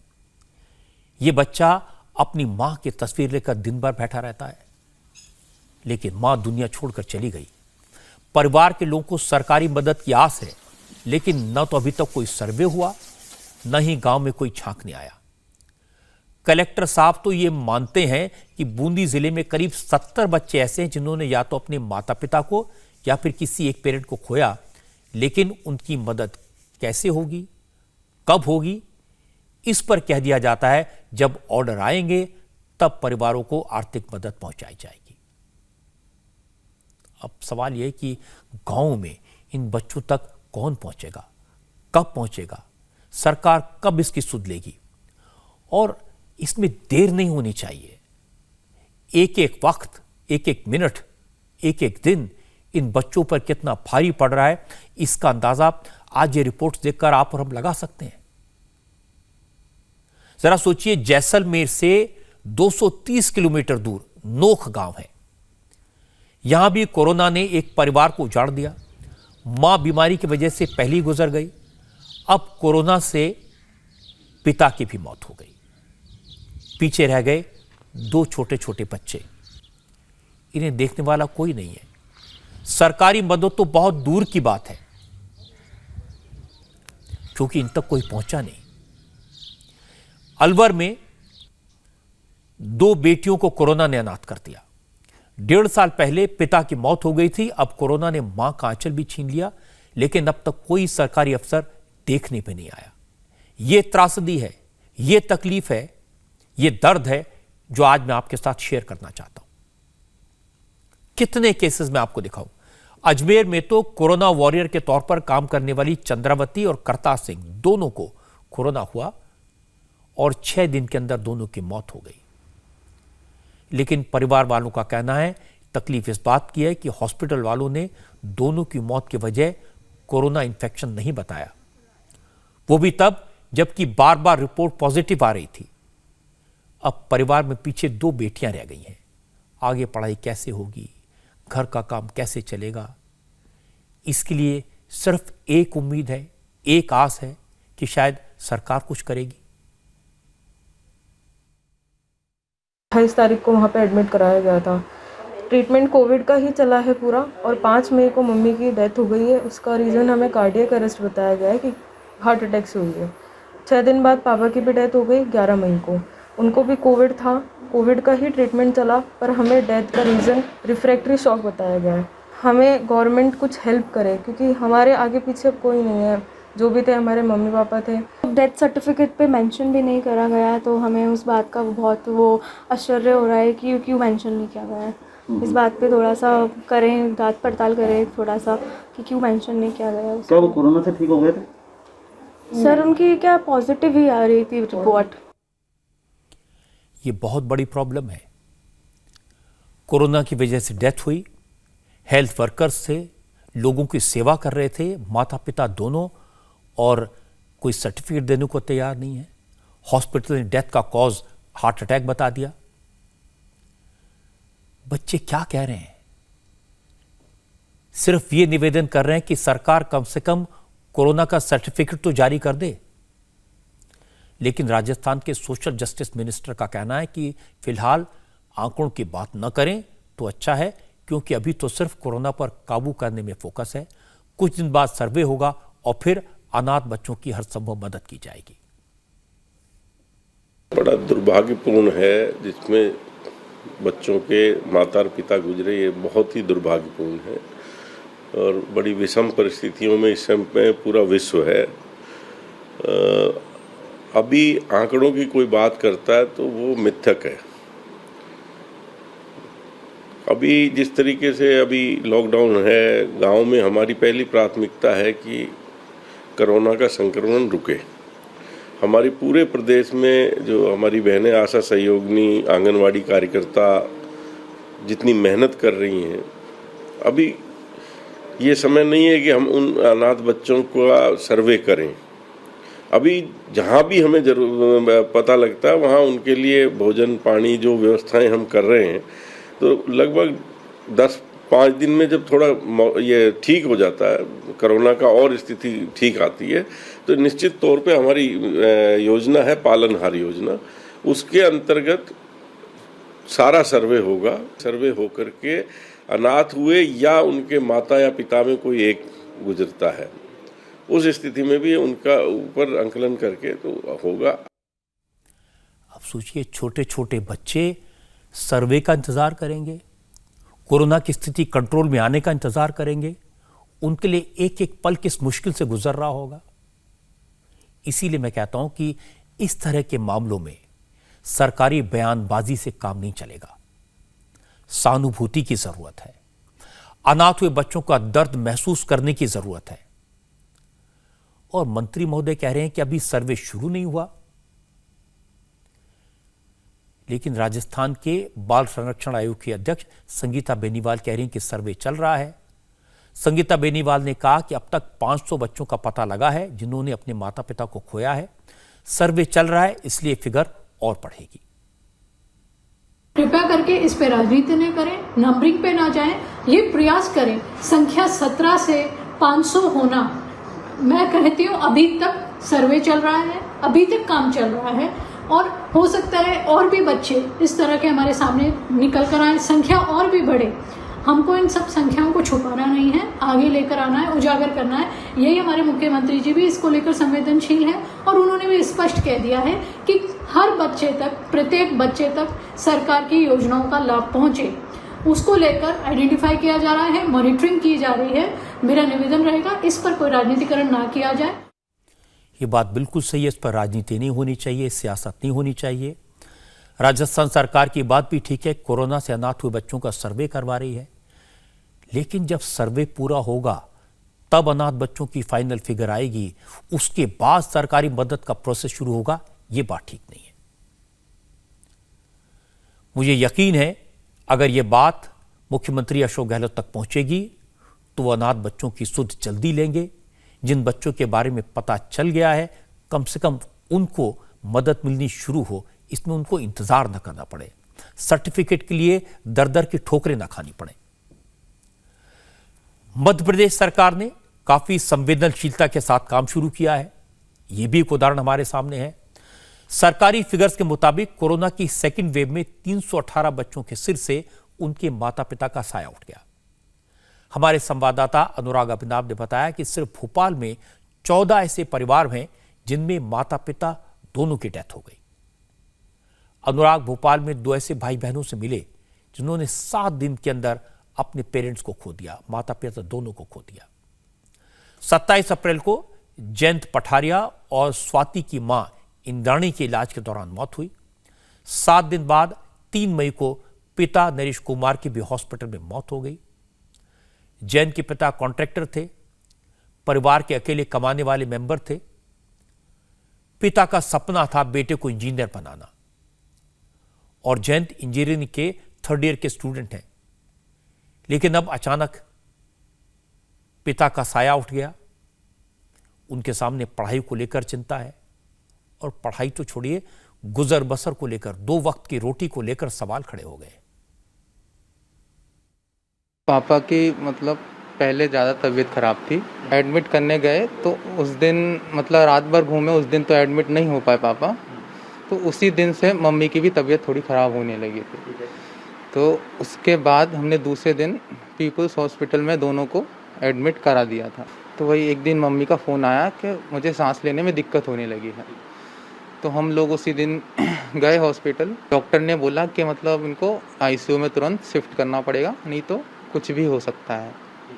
ये बच्चा अपनी मां की तस्वीर लेकर दिन भर बैठा रहता है, लेकिन मां दुनिया छोड़कर चली गई। परिवार के लोगों को सरकारी मदद की आस है, लेकिन न तो अभी तक कोई सर्वे हुआ, न ही गांव में कोई झांकने आया। कलेक्टर साहब तो ये मानते हैं कि बूंदी जिले में करीब 70 बच्चे ऐसे हैं जिन्होंने या तो अपने माता पिता को या फिर किसी एक पेरेंट को खोया, लेकिन उनकी मदद कैसे होगी, कब होगी, इस पर कह दिया जाता है जब ऑर्डर आएंगे तब परिवारों को आर्थिक मदद पहुंचाई जाएगी। अब सवाल यह है कि गांव में इन बच्चों तक कौन पहुंचेगा, कब पहुंचेगा, सरकार कब इसकी सुध लेगी? और इसमें देर नहीं होनी चाहिए। एक एक वक्त, एक एक मिनट, एक एक दिन इन बच्चों पर कितना भारी पड़ रहा है, इसका अंदाजा आज ये रिपोर्ट देखकर आप और हम लगा सकते हैं। जरा सोचिए, जैसलमेर से 230 किलोमीटर दूर नोख गांव है। यहां भी कोरोना ने एक परिवार को उजाड़ दिया। मां बीमारी की वजह से पहली गुजर गई, अब कोरोना से पिता की भी मौत हो गई। पीछे रह गए 2 छोटे छोटे बच्चे। इन्हें देखने वाला कोई नहीं है। सरकारी मदद तो बहुत दूर की बात है, क्योंकि इन तक कोई पहुंचा नहीं। अलवर में 2 बेटियों को कोरोना ने अनाथ कर दिया। 1.5 साल पहले पिता की मौत हो गई थी, अब कोरोना ने मां का आंचल भी छीन लिया, लेकिन अब तक कोई सरकारी अफसर देखने पे नहीं आया। यह त्रासदी है, यह तकलीफ है, यह दर्द है जो आज मैं आपके साथ शेयर करना चाहता हूं। कितने केसेस मैं आपको दिखाऊं। अजमेर में तो कोरोना वॉरियर के तौर पर काम करने वाली चंद्रावती और करतार सिंह दोनों को कोरोना हुआ और 6 दिन के अंदर दोनों की मौत हो गई। लेकिन परिवार वालों का कहना है तकलीफ इस बात की है कि हॉस्पिटल वालों ने दोनों की मौत की वजह कोरोना इंफेक्शन नहीं बताया, वो भी तब जबकि बार बार रिपोर्ट पॉजिटिव आ रही थी। अब परिवार में पीछे 2 बेटियां रह गई हैं। आगे पढ़ाई कैसे होगी, घर का काम कैसे चलेगा? इसके लिए सिर्फ एक उम्मीद है, एक आस है कि शायद सरकार कुछ करेगी। 28 तारीख को वहाँ पे एडमिट कराया गया था। ट्रीटमेंट कोविड का ही चला है पूरा, और 5 मई को मम्मी की डेथ हो गई है। उसका रीज़न हमें कार्डियक अरेस्ट बताया गया है कि हार्ट अटैक से हुई है। 6 दिन बाद पापा की भी डेथ हो गई 11 मई को। उनको भी कोविड था, कोविड का ही ट्रीटमेंट चला, पर हमें डेथ का रीज़न रिफ्रैक्टरी शॉक बताया गया है। हमें गवर्नमेंट कुछ हेल्प करे, क्योंकि हमारे आगे पीछे कोई नहीं है। जो भी थे हमारे मम्मी पापा थे। डेथ सर्टिफिकेट पे मेंशन भी नहीं करा गया है, तो हमें उस बात का बहुत वो आश्चर्य हो रहा है कि क्यों मेंशन नहीं किया गया है। इस बात पे थोड़ा सा करें, जांच पड़ताल करें थोड़ा सा कि क्यों मेंशन नहीं किया गया। क्या वो कोरोना से ठीक हो गए थे? सर उनकी क्या पॉजिटिव ही आ रही थी रिपोर्ट। ये बहुत बड़ी प्रॉब्लम है। कोरोना की वजह से डेथ हुई, हेल्थ वर्कर्स थे, लोगों की सेवा कर रहे थे, माता पिता दोनों, और कोई सर्टिफिकेट देने को तैयार नहीं है। हॉस्पिटल ने डेथ का कॉज हार्ट अटैक बता दिया। बच्चे क्या कह रहे हैं? सिर्फ ये निवेदन कर रहे हैं कि सरकार कम से कम कोरोना का सर्टिफिकेट तो जारी कर दे। लेकिन राजस्थान के सोशल जस्टिस मिनिस्टर का कहना है कि फिलहाल आंकड़ों की बात न करें तो अच्छा है, क्योंकि अभी तो सिर्फ कोरोना पर काबू करने में फोकस है। कुछ दिन बाद सर्वे होगा और फिर अनाथ बच्चों की हर संभव मदद की जाएगी। बड़ा दुर्भाग्यपूर्ण है जिसमें बच्चों के माता और पिता गुजरे, ये बहुत ही दुर्भाग्यपूर्ण है और बड़ी विषम परिस्थितियों में इस समय पूरा विश्व है। अभी आंकड़ों की कोई बात करता है तो वो मिथ्यक है। अभी जिस तरीके से अभी लॉकडाउन है, गांव में हमारी पहली प्राथमिकता है कि कोरोना का संक्रमण रुके। हमारी पूरे प्रदेश में जो हमारी बहनें आशा सहयोगिनी, आंगनवाड़ी कार्यकर्ता जितनी मेहनत कर रही हैं, अभी ये समय नहीं है कि हम उन अनाथ बच्चों का सर्वे करें। अभी जहाँ भी हमें पता लगता है वहाँ उनके लिए भोजन पानी जो व्यवस्थाएं हम कर रहे हैं, तो लगभग 10-5 दिन में जब थोड़ा ये ठीक हो जाता है, कोरोना का और स्थिति ठीक आती है, तो निश्चित तौर पे हमारी योजना है पालनहार योजना, उसके अंतर्गत सारा सर्वे होगा। सर्वे होकर के अनाथ हुए या उनके माता या पिता में कोई एक गुजरता है, उस स्थिति में भी उनका ऊपर आंकलन करके तो होगा। अब सोचिए, छोटे छोटे बच्चे सर्वे का इंतजार करेंगे, कोरोना की स्थिति कंट्रोल में आने का इंतजार करेंगे। उनके लिए एक एक पल किस मुश्किल से गुजर रहा होगा। इसीलिए मैं कहता हूं कि इस तरह के मामलों में सरकारी बयानबाजी से काम नहीं चलेगा। सहानुभूति की जरूरत है, अनाथ हुए बच्चों का दर्द महसूस करने की जरूरत है। और मंत्री महोदय कह रहे हैं कि अभी सर्वे शुरू नहीं हुआ, लेकिन राजस्थान के बाल संरक्षण आयोग की अध्यक्ष संगीता बेनीवाल कह रही हैं कि सर्वे चल रहा है। संगीता बेनीवाल ने कहा कि अब तक 500 बच्चों का पता लगा है जिन्होंने अपने माता पिता को खोया है। सर्वे चल रहा है, इसलिए फिगर और बढ़ेगी। कृपया करके इस पे राजनीति न करें, नंबरिंग पे ना जाएं, ये प्रयास करें संख्या 17 से 500 होना। मैं कहती हूँ अभी तक सर्वे चल रहा है, अभी तक काम चल रहा है और हो सकता है और भी बच्चे इस तरह के हमारे सामने निकल कर आए, संख्या और भी बढ़े। हमको इन सब संख्याओं को छुपाना नहीं है, आगे लेकर आना है, उजागर करना है। यही हमारे मुख्यमंत्री जी भी इसको लेकर संवेदनशील है और उन्होंने भी स्पष्ट कह दिया है कि हर बच्चे तक, प्रत्येक बच्चे तक सरकार की योजनाओं का लाभ पहुंचे। उसको लेकर आइडेंटिफाई किया जा रहा है, मॉनिटरिंग की जा रही है। मेरा निवेदन रहेगा इस पर कोई राजनीतिकरण ना किया जाए। ये बात बिल्कुल सही है, इस पर राजनीति नहीं होनी चाहिए, सियासत नहीं होनी चाहिए। राजस्थान सरकार की बात भी ठीक है, कोरोना से अनाथ हुए बच्चों का सर्वे करवा रही है, लेकिन जब सर्वे पूरा होगा तब अनाथ बच्चों की फाइनल फिगर आएगी, उसके बाद सरकारी मदद का प्रोसेस शुरू होगा। यह बात ठीक नहीं है। मुझे यकीन है अगर यह बात मुख्यमंत्री अशोक गहलोत तक पहुंचेगी तो वह अनाथ बच्चों की सुध जल्दी लेंगे। जिन बच्चों के बारे में पता चल गया है, कम से कम उनको मदद मिलनी शुरू हो, इसमें उनको इंतजार न करना पड़े, सर्टिफिकेट के लिए दर दर की ठोकरें न खानी पड़े। मध्य प्रदेश सरकार ने काफी संवेदनशीलता के साथ काम शुरू किया है। यह भी एक उदाहरण हमारे सामने है। सरकारी फिगर्स के मुताबिक कोरोना की सेकेंड वेव में 318 बच्चों के सिर से उनके माता पिता का साया उठ गया। हमारे संवाददाता अनुराग अभिनव ने बताया कि सिर्फ भोपाल में 14 ऐसे परिवार हैं जिनमें माता पिता दोनों की डेथ हो गई। अनुराग भोपाल में 2 ऐसे भाई बहनों से मिले जिन्होंने 7 दिन के अंदर अपने पेरेंट्स को खो दिया, माता पिता दोनों को खो दिया। 27 अप्रैल को जयंत पठारिया और स्वाति की मां इंद्राणी के इलाज के दौरान मौत हुई। 7 दिन बाद 3 मई को पिता नरेश कुमार की भी हॉस्पिटल में मौत हो गई। जयंत के पिता कॉन्ट्रैक्टर थे, परिवार के अकेले कमाने वाले मेंबर थे। पिता का सपना था बेटे को इंजीनियर बनाना और जयंत इंजीनियरिंग के 3rd ईयर के स्टूडेंट हैं, लेकिन अब अचानक पिता का साया उठ गया। उनके सामने पढ़ाई को लेकर चिंता है और पढ़ाई तो छोड़िए, गुजर बसर को लेकर, 2 वक्त की रोटी को लेकर सवाल खड़े हो गए। पापा की मतलब पहले ज़्यादा तबीयत ख़राब थी, एडमिट करने गए तो उस दिन मतलब रात भर घूमे, उस दिन तो एडमिट नहीं हो पाए पापा। तो उसी दिन से मम्मी की भी तबीयत थोड़ी ख़राब होने लगी थी। तो उसके बाद हमने दूसरे दिन पीपल्स हॉस्पिटल में दोनों को एडमिट करा दिया था। तो वही एक दिन मम्मी का फ़ोन आया कि मुझे सांस लेने में दिक्कत होने लगी है। तो हम लोग उसी दिन गए हॉस्पिटल। डॉक्टर ने बोला कि मतलब इनको आईसीयू में तुरंत शिफ्ट करना पड़ेगा, नहीं तो कुछ भी हो सकता है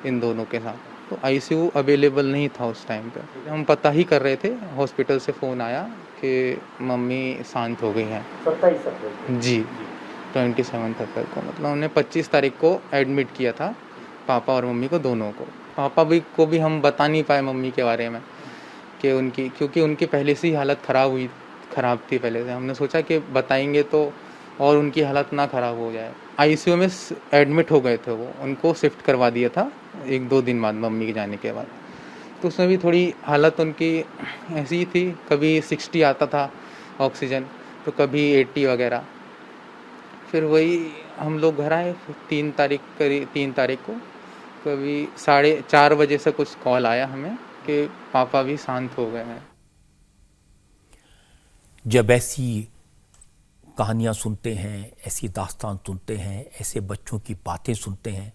इन दोनों के साथ। तो आईसीयू अवेलेबल नहीं था उस टाइम पे। हम पता ही कर रहे थे, हॉस्पिटल से फ़ोन आया कि मम्मी शांत हो गई हैं। 27 अप्रैल जी 27 अप्रैल को मतलब हमने 25 तारीख को एडमिट किया था पापा और मम्मी को, दोनों को। पापा को भी हम बता नहीं पाए मम्मी के बारे में कि उनकी, क्योंकि उनकी पहले से ही हालत ख़राब थी पहले से। हमने सोचा कि बताएंगे तो और उनकी हालत ना ख़राब हो जाए। आईसीयू में एडमिट हो गए थे वो, उनको शिफ्ट करवा दिया था 1-2 दिन बाद मम्मी के जाने के बाद। तो उसमें भी थोड़ी हालत उनकी ऐसी ही थी, कभी 60 आता था ऑक्सीजन तो कभी 80 वगैरह। फिर वही हम लोग घर आए 3 तारीख को, कभी 4:30 बजे से कुछ कॉल आया हमें कि पापा भी शांत हो गए हैं। जब ऐसी कहानियां सुनते हैं, ऐसी दास्तान सुनते हैं, ऐसे बच्चों की बातें सुनते हैं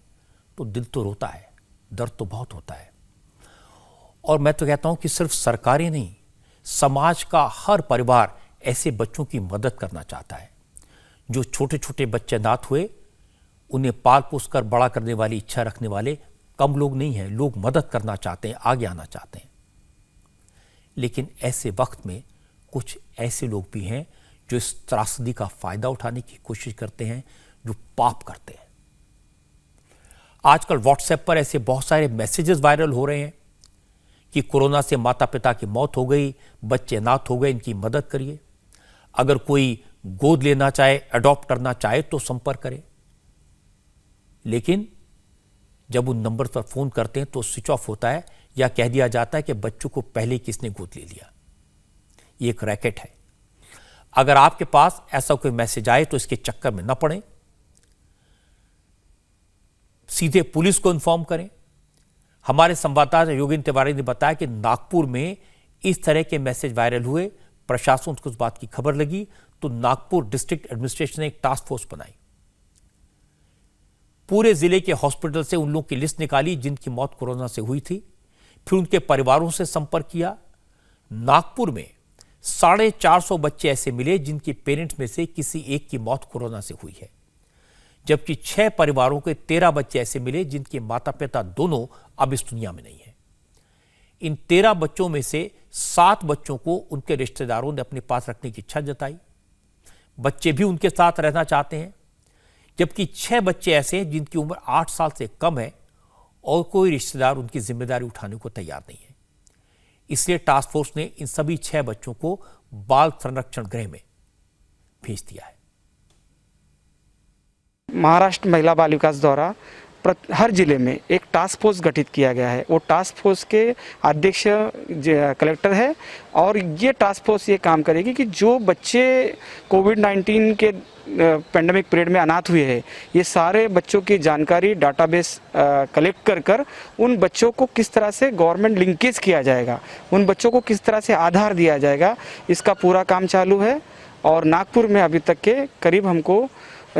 तो दिल तो रोता है, दर्द तो बहुत होता है। और मैं तो कहता हूं कि सिर्फ सरकारें नहीं, समाज का हर परिवार ऐसे बच्चों की मदद करना चाहता है। जो छोटे छोटे बच्चे अनाथ हुए, उन्हें पाल पोस कर बड़ा करने वाली इच्छा रखने वाले कम लोग नहीं हैं। लोग मदद करना चाहते हैं, आगे आना चाहते हैं। लेकिन ऐसे वक्त में कुछ ऐसे लोग भी हैं जो इस त्रासदी का फायदा उठाने की कोशिश करते हैं, जो पाप करते हैं। आजकल व्हाट्सएप पर ऐसे बहुत सारे मैसेजेस वायरल हो रहे हैं कि कोरोना से माता पिता की मौत हो गई, बच्चे अनाथ हो गए, इनकी मदद करिए। अगर कोई गोद लेना चाहे, अडॉप्ट करना चाहे तो संपर्क करें। लेकिन जब उन नंबर पर फोन करते हैं तो स्विच ऑफ होता है या कह दिया जाता है कि बच्चों को पहले किसने गोद ले लिया। ये एक रैकेट है। अगर आपके पास ऐसा कोई मैसेज आए तो इसके चक्कर में न पड़ें, सीधे पुलिस को इन्फॉर्म करें। हमारे संवाददाता योगेंद्र तिवारी ने बताया कि नागपुर में इस तरह के मैसेज वायरल हुए। प्रशासन को उस बात की खबर लगी तो नागपुर डिस्ट्रिक्ट एडमिनिस्ट्रेशन ने एक टास्क फोर्स बनाई। पूरे जिले के हॉस्पिटल से उन लोगों की लिस्ट निकाली जिनकी मौत कोरोना से हुई थी। फिर उनके परिवारों से संपर्क किया। नागपुर में 450 बच्चे ऐसे मिले जिनके पेरेंट्स में से किसी एक की मौत कोरोना से हुई है, जबकि 6 परिवारों के 13 बच्चे ऐसे मिले जिनके माता पिता दोनों अब इस दुनिया में नहीं है। इन 13 बच्चों में से 7 बच्चों को उनके रिश्तेदारों ने अपने पास रखने की इच्छा जताई। बच्चे भी उनके साथ रहना चाहते हैं, जबकि 6 बच्चे ऐसे हैं जिनकी उम्र 8 साल से कम है और कोई रिश्तेदार उनकी जिम्मेदारी उठाने को तैयार नहीं है। इसलिए टास्क फोर्स ने इन सभी 6 बच्चों को बाल संरक्षण गृह में भेज दिया है। महाराष्ट्र महिला बाल विकास द्वारा हर जिले में एक टास्क फोर्स गठित किया गया है। वो टास्क फोर्स के अध्यक्ष कलेक्टर है और ये टास्क फोर्स ये काम करेगी कि जो बच्चे कोविड-19 के पेंडेमिक पीरियड में अनाथ हुए हैं, ये सारे बच्चों की जानकारी डाटाबेस कलेक्ट कर उन बच्चों को किस तरह से गवर्नमेंट लिंकेज किया जाएगा, उन बच्चों को किस तरह से आधार दिया जाएगा, इसका पूरा काम चालू है। और नागपुर में अभी तक के करीब हमको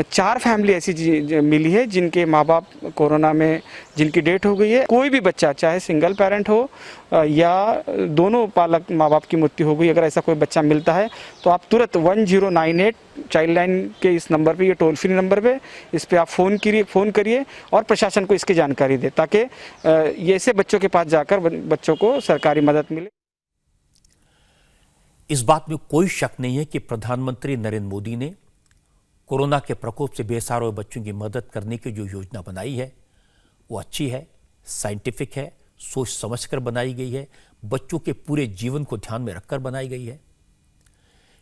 4 फैमिली ऐसी मिली है जिनके माँ बाप कोरोना में जिनकी डेथ हो गई है। कोई भी बच्चा, चाहे सिंगल पेरेंट हो या दोनों पालक माँ बाप की मृत्यु हो गई, अगर ऐसा कोई बच्चा मिलता है तो आप तुरंत 1098 चाइल्ड लाइन के इस नंबर पे, ये टोल फ्री नंबर पे, इस पे आप फ़ोन करिए और प्रशासन को इसकी जानकारी दें ताकि ये ऐसे बच्चों के पास जाकर बच्चों को सरकारी मदद मिले। इस बात में कोई शक नहीं है कि प्रधानमंत्री नरेंद्र मोदी ने कोरोना के प्रकोप से बेसहारा बच्चों की मदद करने की जो योजना बनाई है वो अच्छी है, साइंटिफिक है, सोच समझकर बनाई गई है, बच्चों के पूरे जीवन को ध्यान में रखकर बनाई गई है।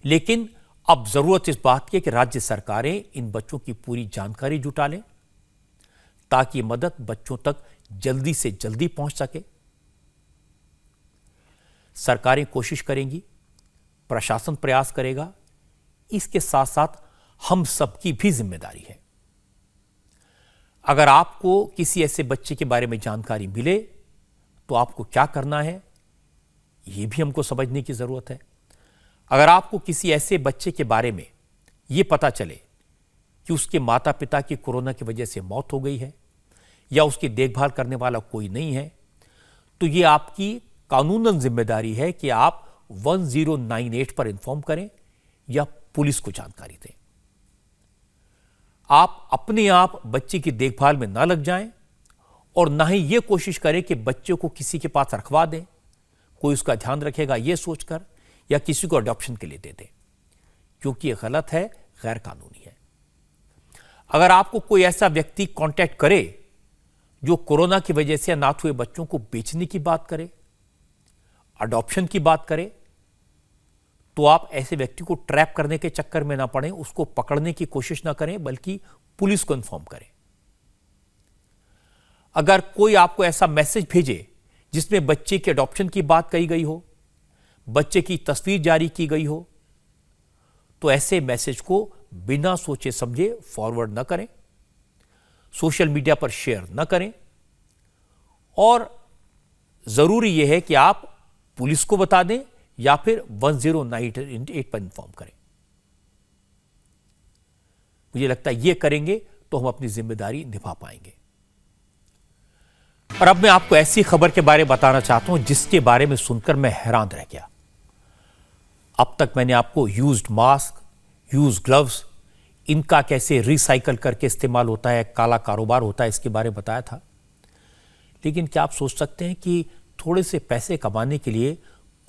लेकिन अब जरूरत इस बात की है कि राज्य सरकारें इन बच्चों की पूरी जानकारी जुटा लें ताकि मदद बच्चों तक जल्दी से जल्दी पहुंच सके। सरकारें कोशिश करेंगी, प्रशासन प्रयास करेगा, इसके साथ साथ हम सबकी भी जिम्मेदारी है। अगर आपको किसी ऐसे बच्चे के बारे में जानकारी मिले तो आपको क्या करना है, यह भी हमको समझने की जरूरत है। अगर आपको किसी ऐसे बच्चे के बारे में यह पता चले कि उसके माता पिता की कोरोना की वजह से मौत हो गई है या उसकी देखभाल करने वाला कोई नहीं है, तो यह आपकी कानूनन जिम्मेदारी है कि आप 1098 पर इन्फॉर्म करें या पुलिस को जानकारी दें। आप अपने आप बच्चे की देखभाल में ना लग जाएं और ना ही यह कोशिश करें कि बच्चे को किसी के पास रखवा दें, कोई उसका ध्यान रखेगा यह सोचकर, या किसी को अडॉप्शन के लिए दे दें, क्योंकि यह गलत है, गैर कानूनी है। अगर आपको कोई ऐसा व्यक्ति कांटेक्ट करे जो कोरोना की वजह से अनाथ हुए बच्चों को बेचने की बात करे, अडॉप्शन की बात करे, तो आप ऐसे व्यक्ति को ट्रैप करने के चक्कर में ना पड़े, उसको पकड़ने की कोशिश ना करें, बल्कि पुलिस को इन्फॉर्म करें। अगर कोई आपको ऐसा मैसेज भेजे जिसमें बच्चे के अडॉप्शन की बात कही गई हो, बच्चे की तस्वीर जारी की गई हो, तो ऐसे मैसेज को बिना सोचे समझे फॉरवर्ड ना करें, सोशल मीडिया पर शेयर ना करें, और जरूरी यह है कि आप पुलिस को बता दें या फिर 1098 पर इन्फॉर्म करें। मुझे लगता है यह करेंगे तो हम अपनी जिम्मेदारी निभा पाएंगे। और अब मैं आपको ऐसी खबर के बारे में बताना चाहता हूं जिसके बारे में सुनकर मैं हैरान रह गया। अब तक मैंने आपको यूज्ड मास्क, यूज्ड ग्लव्स, इनका कैसे रिसाइकल करके इस्तेमाल होता है, काला कारोबार होता है, इसके बारे में बताया था। लेकिन क्या आप सोच सकते हैं कि थोड़े से पैसे कमाने के लिए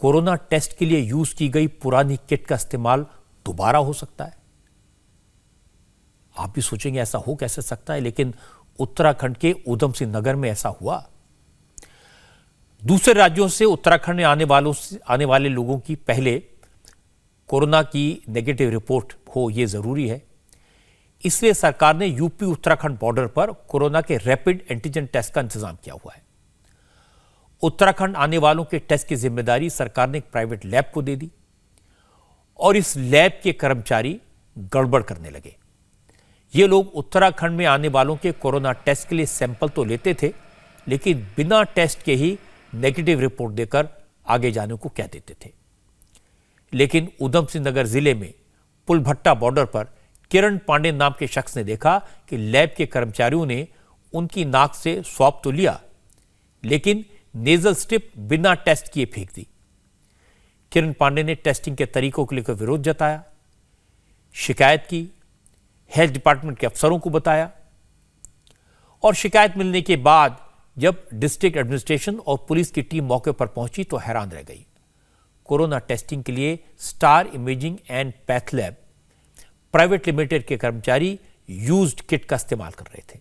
कोरोना टेस्ट के लिए यूज की गई पुरानी किट का इस्तेमाल दोबारा हो सकता है? आप भी सोचेंगे ऐसा हो कैसे सकता है, लेकिन उत्तराखंड के ऊधम सिंह नगर में ऐसा हुआ। दूसरे राज्यों से उत्तराखंड में आने वाले लोगों की पहले कोरोना की नेगेटिव रिपोर्ट हो, यह जरूरी है। इसलिए सरकार ने यूपी उत्तराखंड बॉर्डर पर कोरोना के रैपिड एंटीजन टेस्ट का इंतजाम किया हुआ है। उत्तराखंड आने वालों के टेस्ट की जिम्मेदारी सरकार ने एक प्राइवेट लैब को दे दी और इस लैब के कर्मचारी गड़बड़ करने लगे। ये लोग उत्तराखंड में आने वालों के कोरोना टेस्ट के लिए सैंपल तो लेते थे, लेकिन बिना टेस्ट के ही नेगेटिव रिपोर्ट देकर आगे जाने को कह देते थे। लेकिन ऊधम सिंह नगर जिले में पुलभट्टा बॉर्डर पर किरण पांडे नाम के शख्स ने देखा कि लैब के कर्मचारियों ने उनकी नाक से स्वैब तो लिया, लेकिन नेजल स्ट्रिप बिना टेस्ट किए फेंक दी। किरण पांडे ने टेस्टिंग के तरीकों को लेकर विरोध जताया, शिकायत की, हेल्थ डिपार्टमेंट के अफसरों को बताया और शिकायत मिलने के बाद जब डिस्ट्रिक्ट एडमिनिस्ट्रेशन और पुलिस की टीम मौके पर पहुंची तो हैरान रह गई। कोरोना टेस्टिंग के लिए star imaging and path lab private limited के कर्मचारी यूज्ड किट का इस्तेमाल कर रहे थे।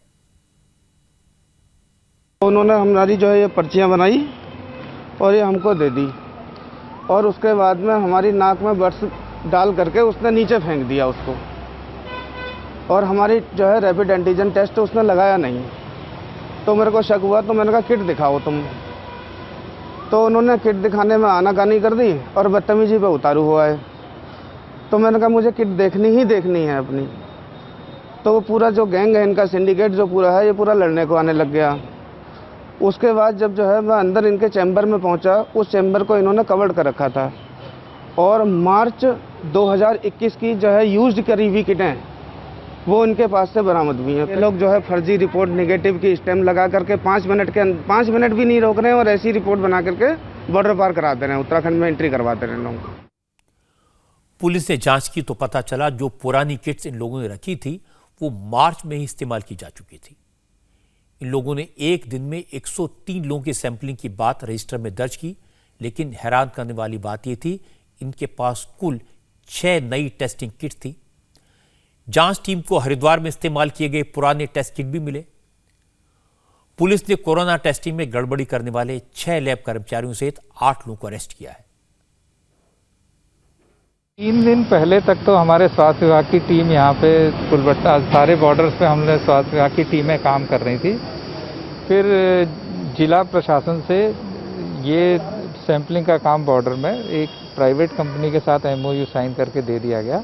उन्होंने हमारी जो है ये पर्चियां बनाई और ये हमको दे दी और उसके बाद में हमारी नाक में बड्स डाल करके उसने नीचे फेंक दिया उसको, और हमारी जो है रैपिड एंटीजन टेस्ट उसने लगाया नहीं। तो मेरे को शक हुआ, तो मैंने कहा किट दिखाओ तुम। तो उन्होंने किट दिखाने में आनाकानी कर दी और बदतमीजी पे उतारू हुआ है। तो मैंने कहा मुझे किट देखनी ही देखनी है अपनी। तो वो पूरा जो गैंग है इनका, सिंडिकेट जो पूरा है, ये पूरा लड़ने को आने लग गया। उसके बाद जब जो है मैं अंदर इनके चैम्बर में पहुंचा, उस चैम्बर को इन्होंने कवर्ड कर रखा था और मार्च 2021 की जो है यूज्ड करी हुई किटें वो इनके पास से बरामद हुई हैं। ये लोग जो है फर्जी रिपोर्ट नेगेटिव की स्टैम्प लगा करके 5 मिनट भी नहीं रोक रहे हैं और ऐसी रिपोर्ट बना करके बॉर्डर पार करा दे रहे हैं, उत्तराखंड में एंट्री करवाते रहे लोगों को। पुलिस ने जांच की तो पता चला जो पुरानी किट्स इन लोगों ने रखी थी वो मार्च में ही इस्तेमाल की जा चुकी थी। इन लोगों ने एक दिन में 103 लोगों की सैंपलिंग की बात रजिस्टर में दर्ज की, लेकिन हैरान करने वाली बात यह थी इनके पास कुल 6 नई टेस्टिंग किट थी। जांच टीम को हरिद्वार में इस्तेमाल किए गए पुराने टेस्ट किट भी मिले। पुलिस ने कोरोना टेस्टिंग में गड़बड़ी करने वाले 6 लैब कर्मचारियों सहित 8 लोगों को अरेस्ट किया है। 3 दिन पहले तक तो हमारे स्वास्थ्य विभाग की टीम यहाँ पे पुलभट्टा सारे बॉर्डर्स पे हमने स्वास्थ्य विभाग की टीमें काम कर रही थी। फिर जिला प्रशासन से ये सैंपलिंग का काम बॉर्डर में एक प्राइवेट कंपनी के साथ MOU साइन करके दे दिया गया।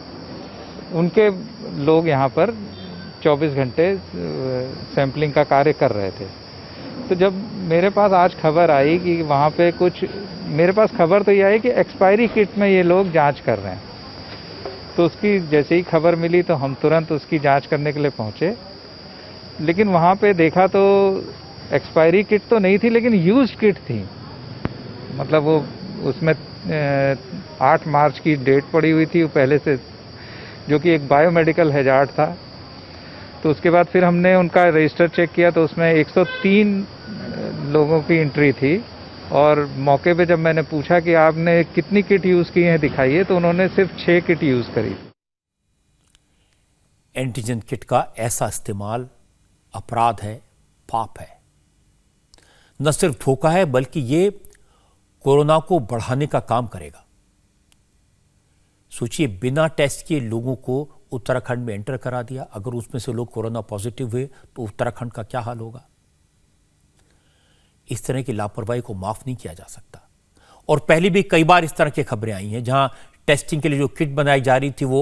उनके लोग यहाँ पर 24 घंटे सैंपलिंग का कार्य कर रहे थे। तो जब मेरे पास आज खबर आई कि वहाँ पे कुछ, मेरे पास खबर तो ये आई कि एक्सपायरी किट में ये लोग जांच कर रहे हैं, तो उसकी जैसे ही खबर मिली तो हम तुरंत उसकी जांच करने के लिए पहुँचे। लेकिन वहाँ पे देखा तो एक्सपायरी किट तो नहीं थी, लेकिन यूज्ड किट थी। मतलब वो उसमें 8 मार्च की डेट पड़ी हुई थी पहले से, जो कि एक बायोमेडिकल हैजार्ड था। तो उसके बाद फिर हमने उनका रजिस्टर चेक किया तो उसमें 103 लोगों की एंट्री थी। और मौके पे जब मैंने पूछा कि आपने कितनी किट यूज़ की है दिखाइए, तो उन्होंने सिर्फ 6 किट यूज़ करी। एंटीजन किट का ऐसा इस्तेमाल अपराध है, पाप है। न सिर्फ धोखा है बल्कि ये कोरोना को बढ़ाने का काम करेगा। सोचिए, बिना टेस्ट किए लोगों को उत्तराखंड में एंटर करा दिया। अगर उसमें से लोग कोरोना पॉजिटिव हुए तो उत्तराखंड का क्या हाल होगा। इस तरह की लापरवाही को माफ नहीं किया जा सकता। और पहले भी कई बार इस तरह की खबरें आई हैं जहां टेस्टिंग के लिए जो किट बनाई जा रही थी वो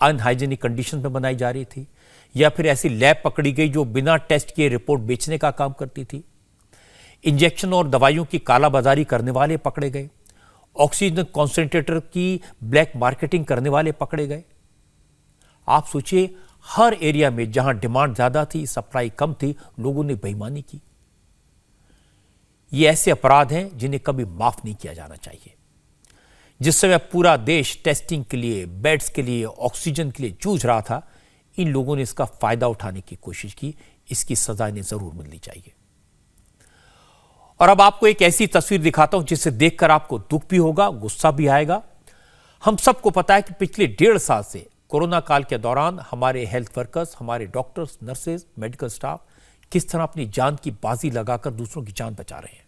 अनहाइजेनिक कंडीशन में बनाई जा रही थी, या फिर ऐसी लैब पकड़ी गई जो बिना टेस्ट किए रिपोर्ट बेचने का काम करती थी। इंजेक्शन और दवाइयों की कालाबाजारी करने वाले पकड़े गए। ऑक्सीजन कॉन्सेंट्रेटर की ब्लैक मार्केटिंग करने वाले पकड़े गए। आप सोचिए, हर एरिया में जहां डिमांड ज्यादा थी, सप्लाई कम थी, लोगों ने बेईमानी की। ये ऐसे अपराध हैं जिन्हें कभी माफ नहीं किया जाना चाहिए। जिस समय पूरा देश टेस्टिंग के लिए, बेड्स के लिए, ऑक्सीजन के लिए जूझ रहा था, इन लोगों ने इसका फायदा उठाने की कोशिश की। इसकी सजा इन्हें जरूर मिलनी चाहिए। और अब आपको एक ऐसी तस्वीर दिखाता हूं जिसे देखकर आपको दुख भी होगा, गुस्सा भी आएगा। हम सबको पता है कि पिछले 1.5 साल से कोरोना काल के दौरान हमारे हेल्थ वर्कर्स, हमारे डॉक्टर्स, नर्सेज, मेडिकल स्टाफ किस तरह अपनी जान की बाजी लगाकर दूसरों की जान बचा रहे हैं।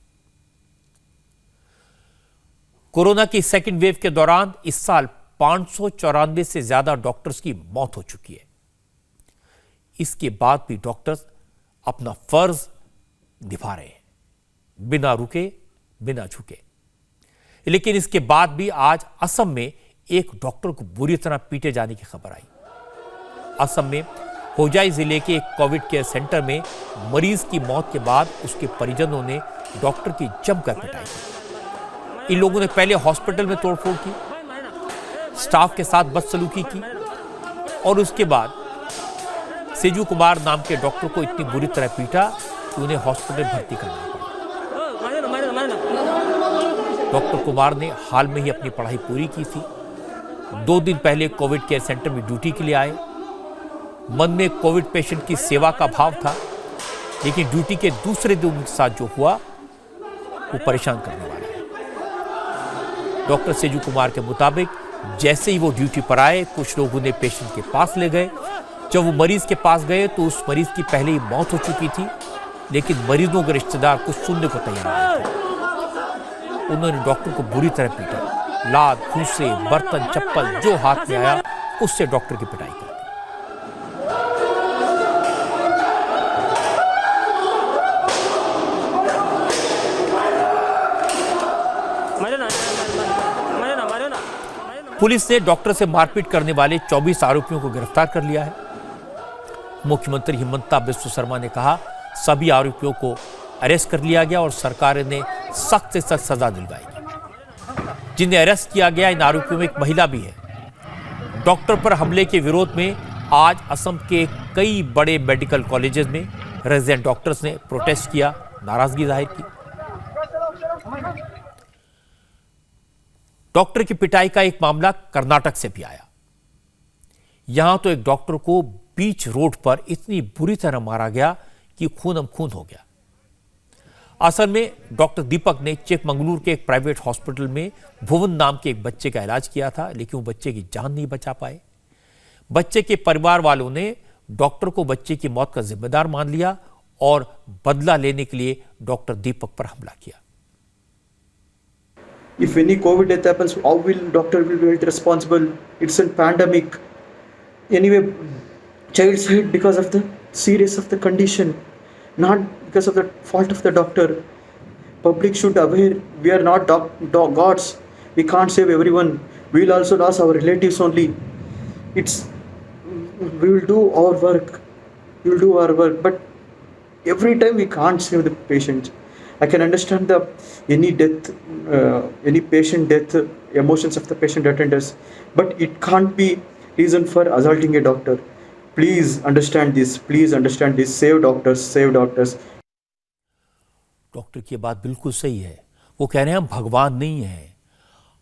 कोरोना की सेकेंड वेव के दौरान इस साल 594 से ज्यादा डॉक्टर्स की मौत हो चुकी है। इसके बाद भी डॉक्टर्स अपना फर्ज निभा रहे हैं, बिना रुके, बिना झुके। लेकिन इसके बाद भी आज असम में एक डॉक्टर को बुरी तरह पीटे जाने की खबर आई। असम में होजाई जिले के एक कोविड केयर सेंटर में मरीज की मौत के बाद उसके परिजनों ने डॉक्टर की जमकर पिटाई की। इन लोगों ने पहले हॉस्पिटल में तोड़फोड़ की, स्टाफ के साथ बदसलूकी की और उसके बाद सेजू कुमार नाम के डॉक्टर को इतनी बुरी तरह पीटा कि उन्हें हॉस्पिटल भर्ती करना पड़ा। डॉक्टर कुमार ने हाल में ही अपनी पढ़ाई पूरी की थी। 2 दिन पहले कोविड केयर सेंटर में ड्यूटी के लिए आए। मन में कोविड पेशेंट की सेवा का भाव था, लेकिन ड्यूटी के दूसरे दिन उनके साथ जो हुआ वो परेशान करने वाला है। डॉक्टर सेजू कुमार के मुताबिक जैसे ही वो ड्यूटी पर आए, कुछ लोग उन्हें पेशेंट के पास ले गए। जब वो मरीज के पास गए तो उस मरीज की पहले ही मौत हो चुकी थी, लेकिन मरीजों के रिश्तेदार कुछ सुनने को तैयार नहीं थे। उन्होंने डॉक्टर को बुरी तरह पीटा। लात, घूंसे, बर्तन, चप्पल जो हाथ में आया उससे डॉक्टर की पिटाई कर दी। पुलिस ने डॉक्टर से मारपीट करने वाले 24 आरोपियों को गिरफ्तार कर लिया है। मुख्यमंत्री हिमंता बिस्वा शर्मा ने कहा सभी आरोपियों को अरेस्ट कर लिया गया और सरकार ने सख्त से सख्त सजा दिलवाएगी। जिन्हें अरेस्ट किया गया, इन आरोपियों में एक महिला भी है। डॉक्टर पर हमले के विरोध में आज असम के कई बड़े मेडिकल कॉलेजेस में रेजिडेंट डॉक्टर्स ने प्रोटेस्ट किया, नाराजगी जाहिर की। डॉक्टर की पिटाई का एक मामला कर्नाटक से भी आया। यहां तो एक डॉक्टर को बीच रोड पर इतनी बुरी तरह मारा गया कि खूनम खून हो गया। असल में डॉक्टर दीपक ने चिकमंगलुरु के एक प्राइवेट हॉस्पिटल में भुवन नाम के एक बच्चे का इलाज किया था, लेकिन वो बच्चे की जान नहीं बचा पाए। बच्चे के परिवार वालों ने डॉक्टर को बच्चे की मौत का जिम्मेदार मान लिया और बदला लेने के लिए डॉक्टर दीपक पर हमला किया। If any COVID death happens, how will doctor will be held responsible? It's a pandemic. Anyway, child died because of the serious of the condition, not because of the fault of the doctor. Public should aware we are not gods. We can't save everyone. We will also lose our relatives only. We will do our work. We will do our work, but every time we can't save the patients. I can understand any death, any patient death, emotions of the patient attenders, but it can't be reason for assaulting a doctor. Please understand this. Please understand this. Save doctors. Save doctors. Doctor की बात बिल्कुल सही है। वो कह रहे हैं हम भगवान नहीं हैं,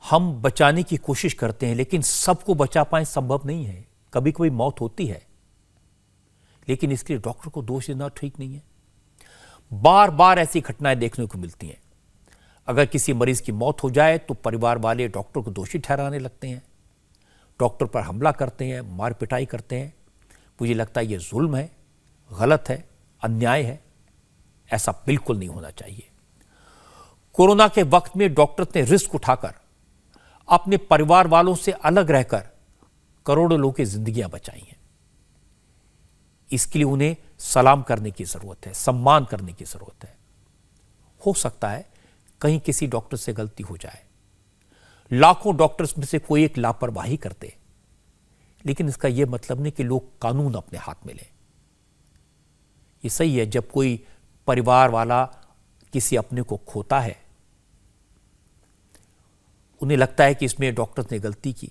हम बचाने की कोशिश करते हैं, लेकिन सबको बचा पाए संभव नहीं है। कभी कभी मौत होती है, लेकिन इसके लिए डॉक्टर को दोष देना ठीक नहीं है। बार बार ऐसी घटनाएं देखने को मिलती हैं। अगर किसी मरीज की मौत हो जाए तो परिवार वाले डॉक्टर को दोषी ठहराने लगते हैं, डॉक्टर पर हमला करते हैं, मार पिटाई करते हैं। मुझे लगता है ये जुल्म है, गलत है, अन्याय है। ऐसा बिल्कुल नहीं होना चाहिए। कोरोना के वक्त में डॉक्टर्स ने रिस्क उठाकर अपने परिवार वालों से अलग रहकर करोड़ों लोगों की जिंदगियां बचाई हैं। इसके लिए उन्हें सलाम करने की जरूरत है, सम्मान करने की जरूरत है। हो सकता है कहीं किसी डॉक्टर से गलती हो जाए, लाखों डॉक्टर्स में से कोई एक लापरवाही करते, लेकिन इसका यह मतलब नहीं कि लोग कानून अपने हाथ में लें। ये सही है, जब कोई परिवार वाला किसी अपने को खोता है, उन्हें लगता है कि इसमें डॉक्टर्स ने गलती की,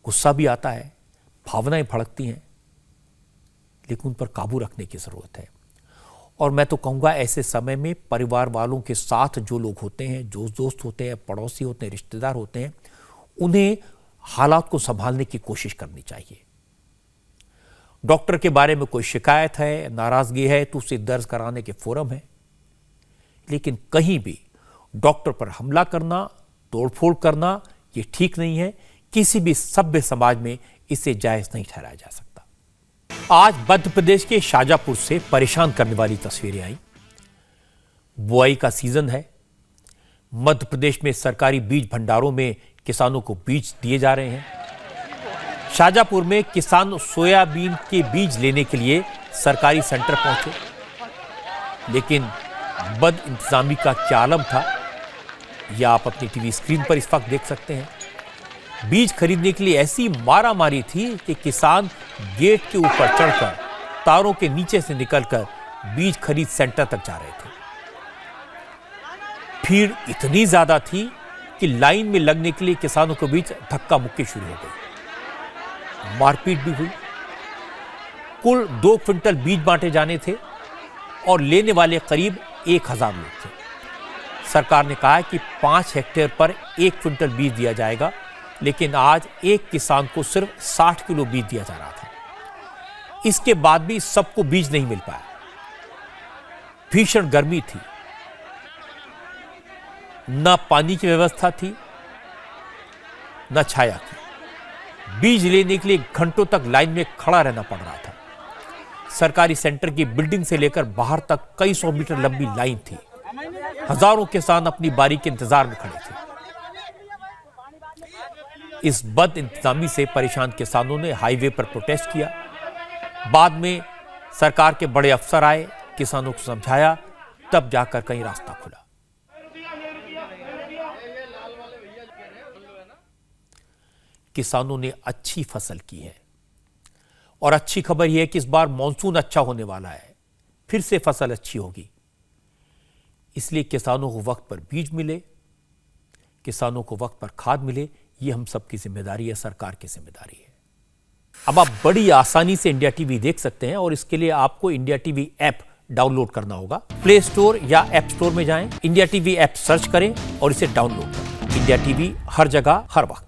गुस्सा भी आता है, भावनाएं भड़कती हैं, लेकिन उन पर काबू रखने की जरूरत है। और मैं तो कहूँगा ऐसे समय में परिवार वालों के साथ जो लोग होते हैं, जो दोस्त होते हैं, पड़ोसी होते हैं, रिश्तेदार होते हैं, उन्हें हालात को संभालने की कोशिश करनी चाहिए। डॉक्टर के बारे में कोई शिकायत है, नाराजगी है तो उसे दर्ज कराने के फोरम है, लेकिन कहीं भी डॉक्टर पर हमला करना, तोड़फोड़ करना ये ठीक नहीं है। किसी भी सभ्य समाज में इसे जायज नहीं ठहराया जा सकता। आज मध्य प्रदेश के शाजापुर से परेशान करने वाली तस्वीरें आई। बुआई का सीजन है। मध्य प्रदेश में सरकारी बीज भंडारों में किसानों को बीज दिए जा रहे हैं। शाजापुर में किसान सोयाबीन के बीज लेने के लिए सरकारी सेंटर पहुंचे, लेकिन बदइंतजामी का क्या आलम था यह आप अपनी टीवी स्क्रीन पर इस वक्त देख सकते हैं। बीज खरीदने के लिए ऐसी मारामारी थी कि किसान गेट के ऊपर चढ़कर तारों के नीचे से निकलकर बीज खरीद सेंटर तक जा रहे थे। भीड़ इतनी ज्यादा थी कि लाइन में लगने के लिए किसानों के बीच धक्का मुक्की शुरू हो गई। मारपीट भी हुई। कुल 2 क्विंटल बीज बांटे जाने थे और लेने वाले करीब 1000 लोग थे। सरकार ने कहा है कि 5 हेक्टेयर पर 1 क्विंटल बीज दिया जाएगा, लेकिन आज एक किसान को सिर्फ 60 किलो बीज दिया जा रहा था। इसके बाद भी सबको बीज नहीं मिल पाया। भीषण गर्मी थी, न पानी की व्यवस्था थी, न छाया थी। बीज लेने के लिए घंटों तक लाइन में खड़ा रहना पड़ रहा था। सरकारी सेंटर की बिल्डिंग से लेकर बाहर तक कई 100 मीटर लंबी लाइन थी। हजारों किसान अपनी बारी के इंतजार में खड़े थे। इस बदइंतजामी से परेशान किसानों ने हाईवे पर प्रोटेस्ट किया। बाद में सरकार के बड़े अफसर आए, किसानों को समझाया, तब जाकर कहीं रास्ता खुला। किसानों ने अच्छी फसल की है और अच्छी खबर यह है कि इस बार मानसून अच्छा होने वाला है, फिर से फसल अच्छी होगी। इसलिए किसानों को वक्त पर बीज मिले, किसानों को वक्त पर खाद मिले, ये हम सबकी जिम्मेदारी है, सरकार की जिम्मेदारी है। अब आप बड़ी आसानी से इंडिया टीवी देख सकते हैं और इसके लिए आपको इंडिया टीवी ऐप डाउनलोड करना होगा। प्ले स्टोर या ऐप स्टोर में जाएं, इंडिया टीवी ऐप सर्च करें और इसे डाउनलोड करें। इंडिया टीवी हर जगह हर वक्त।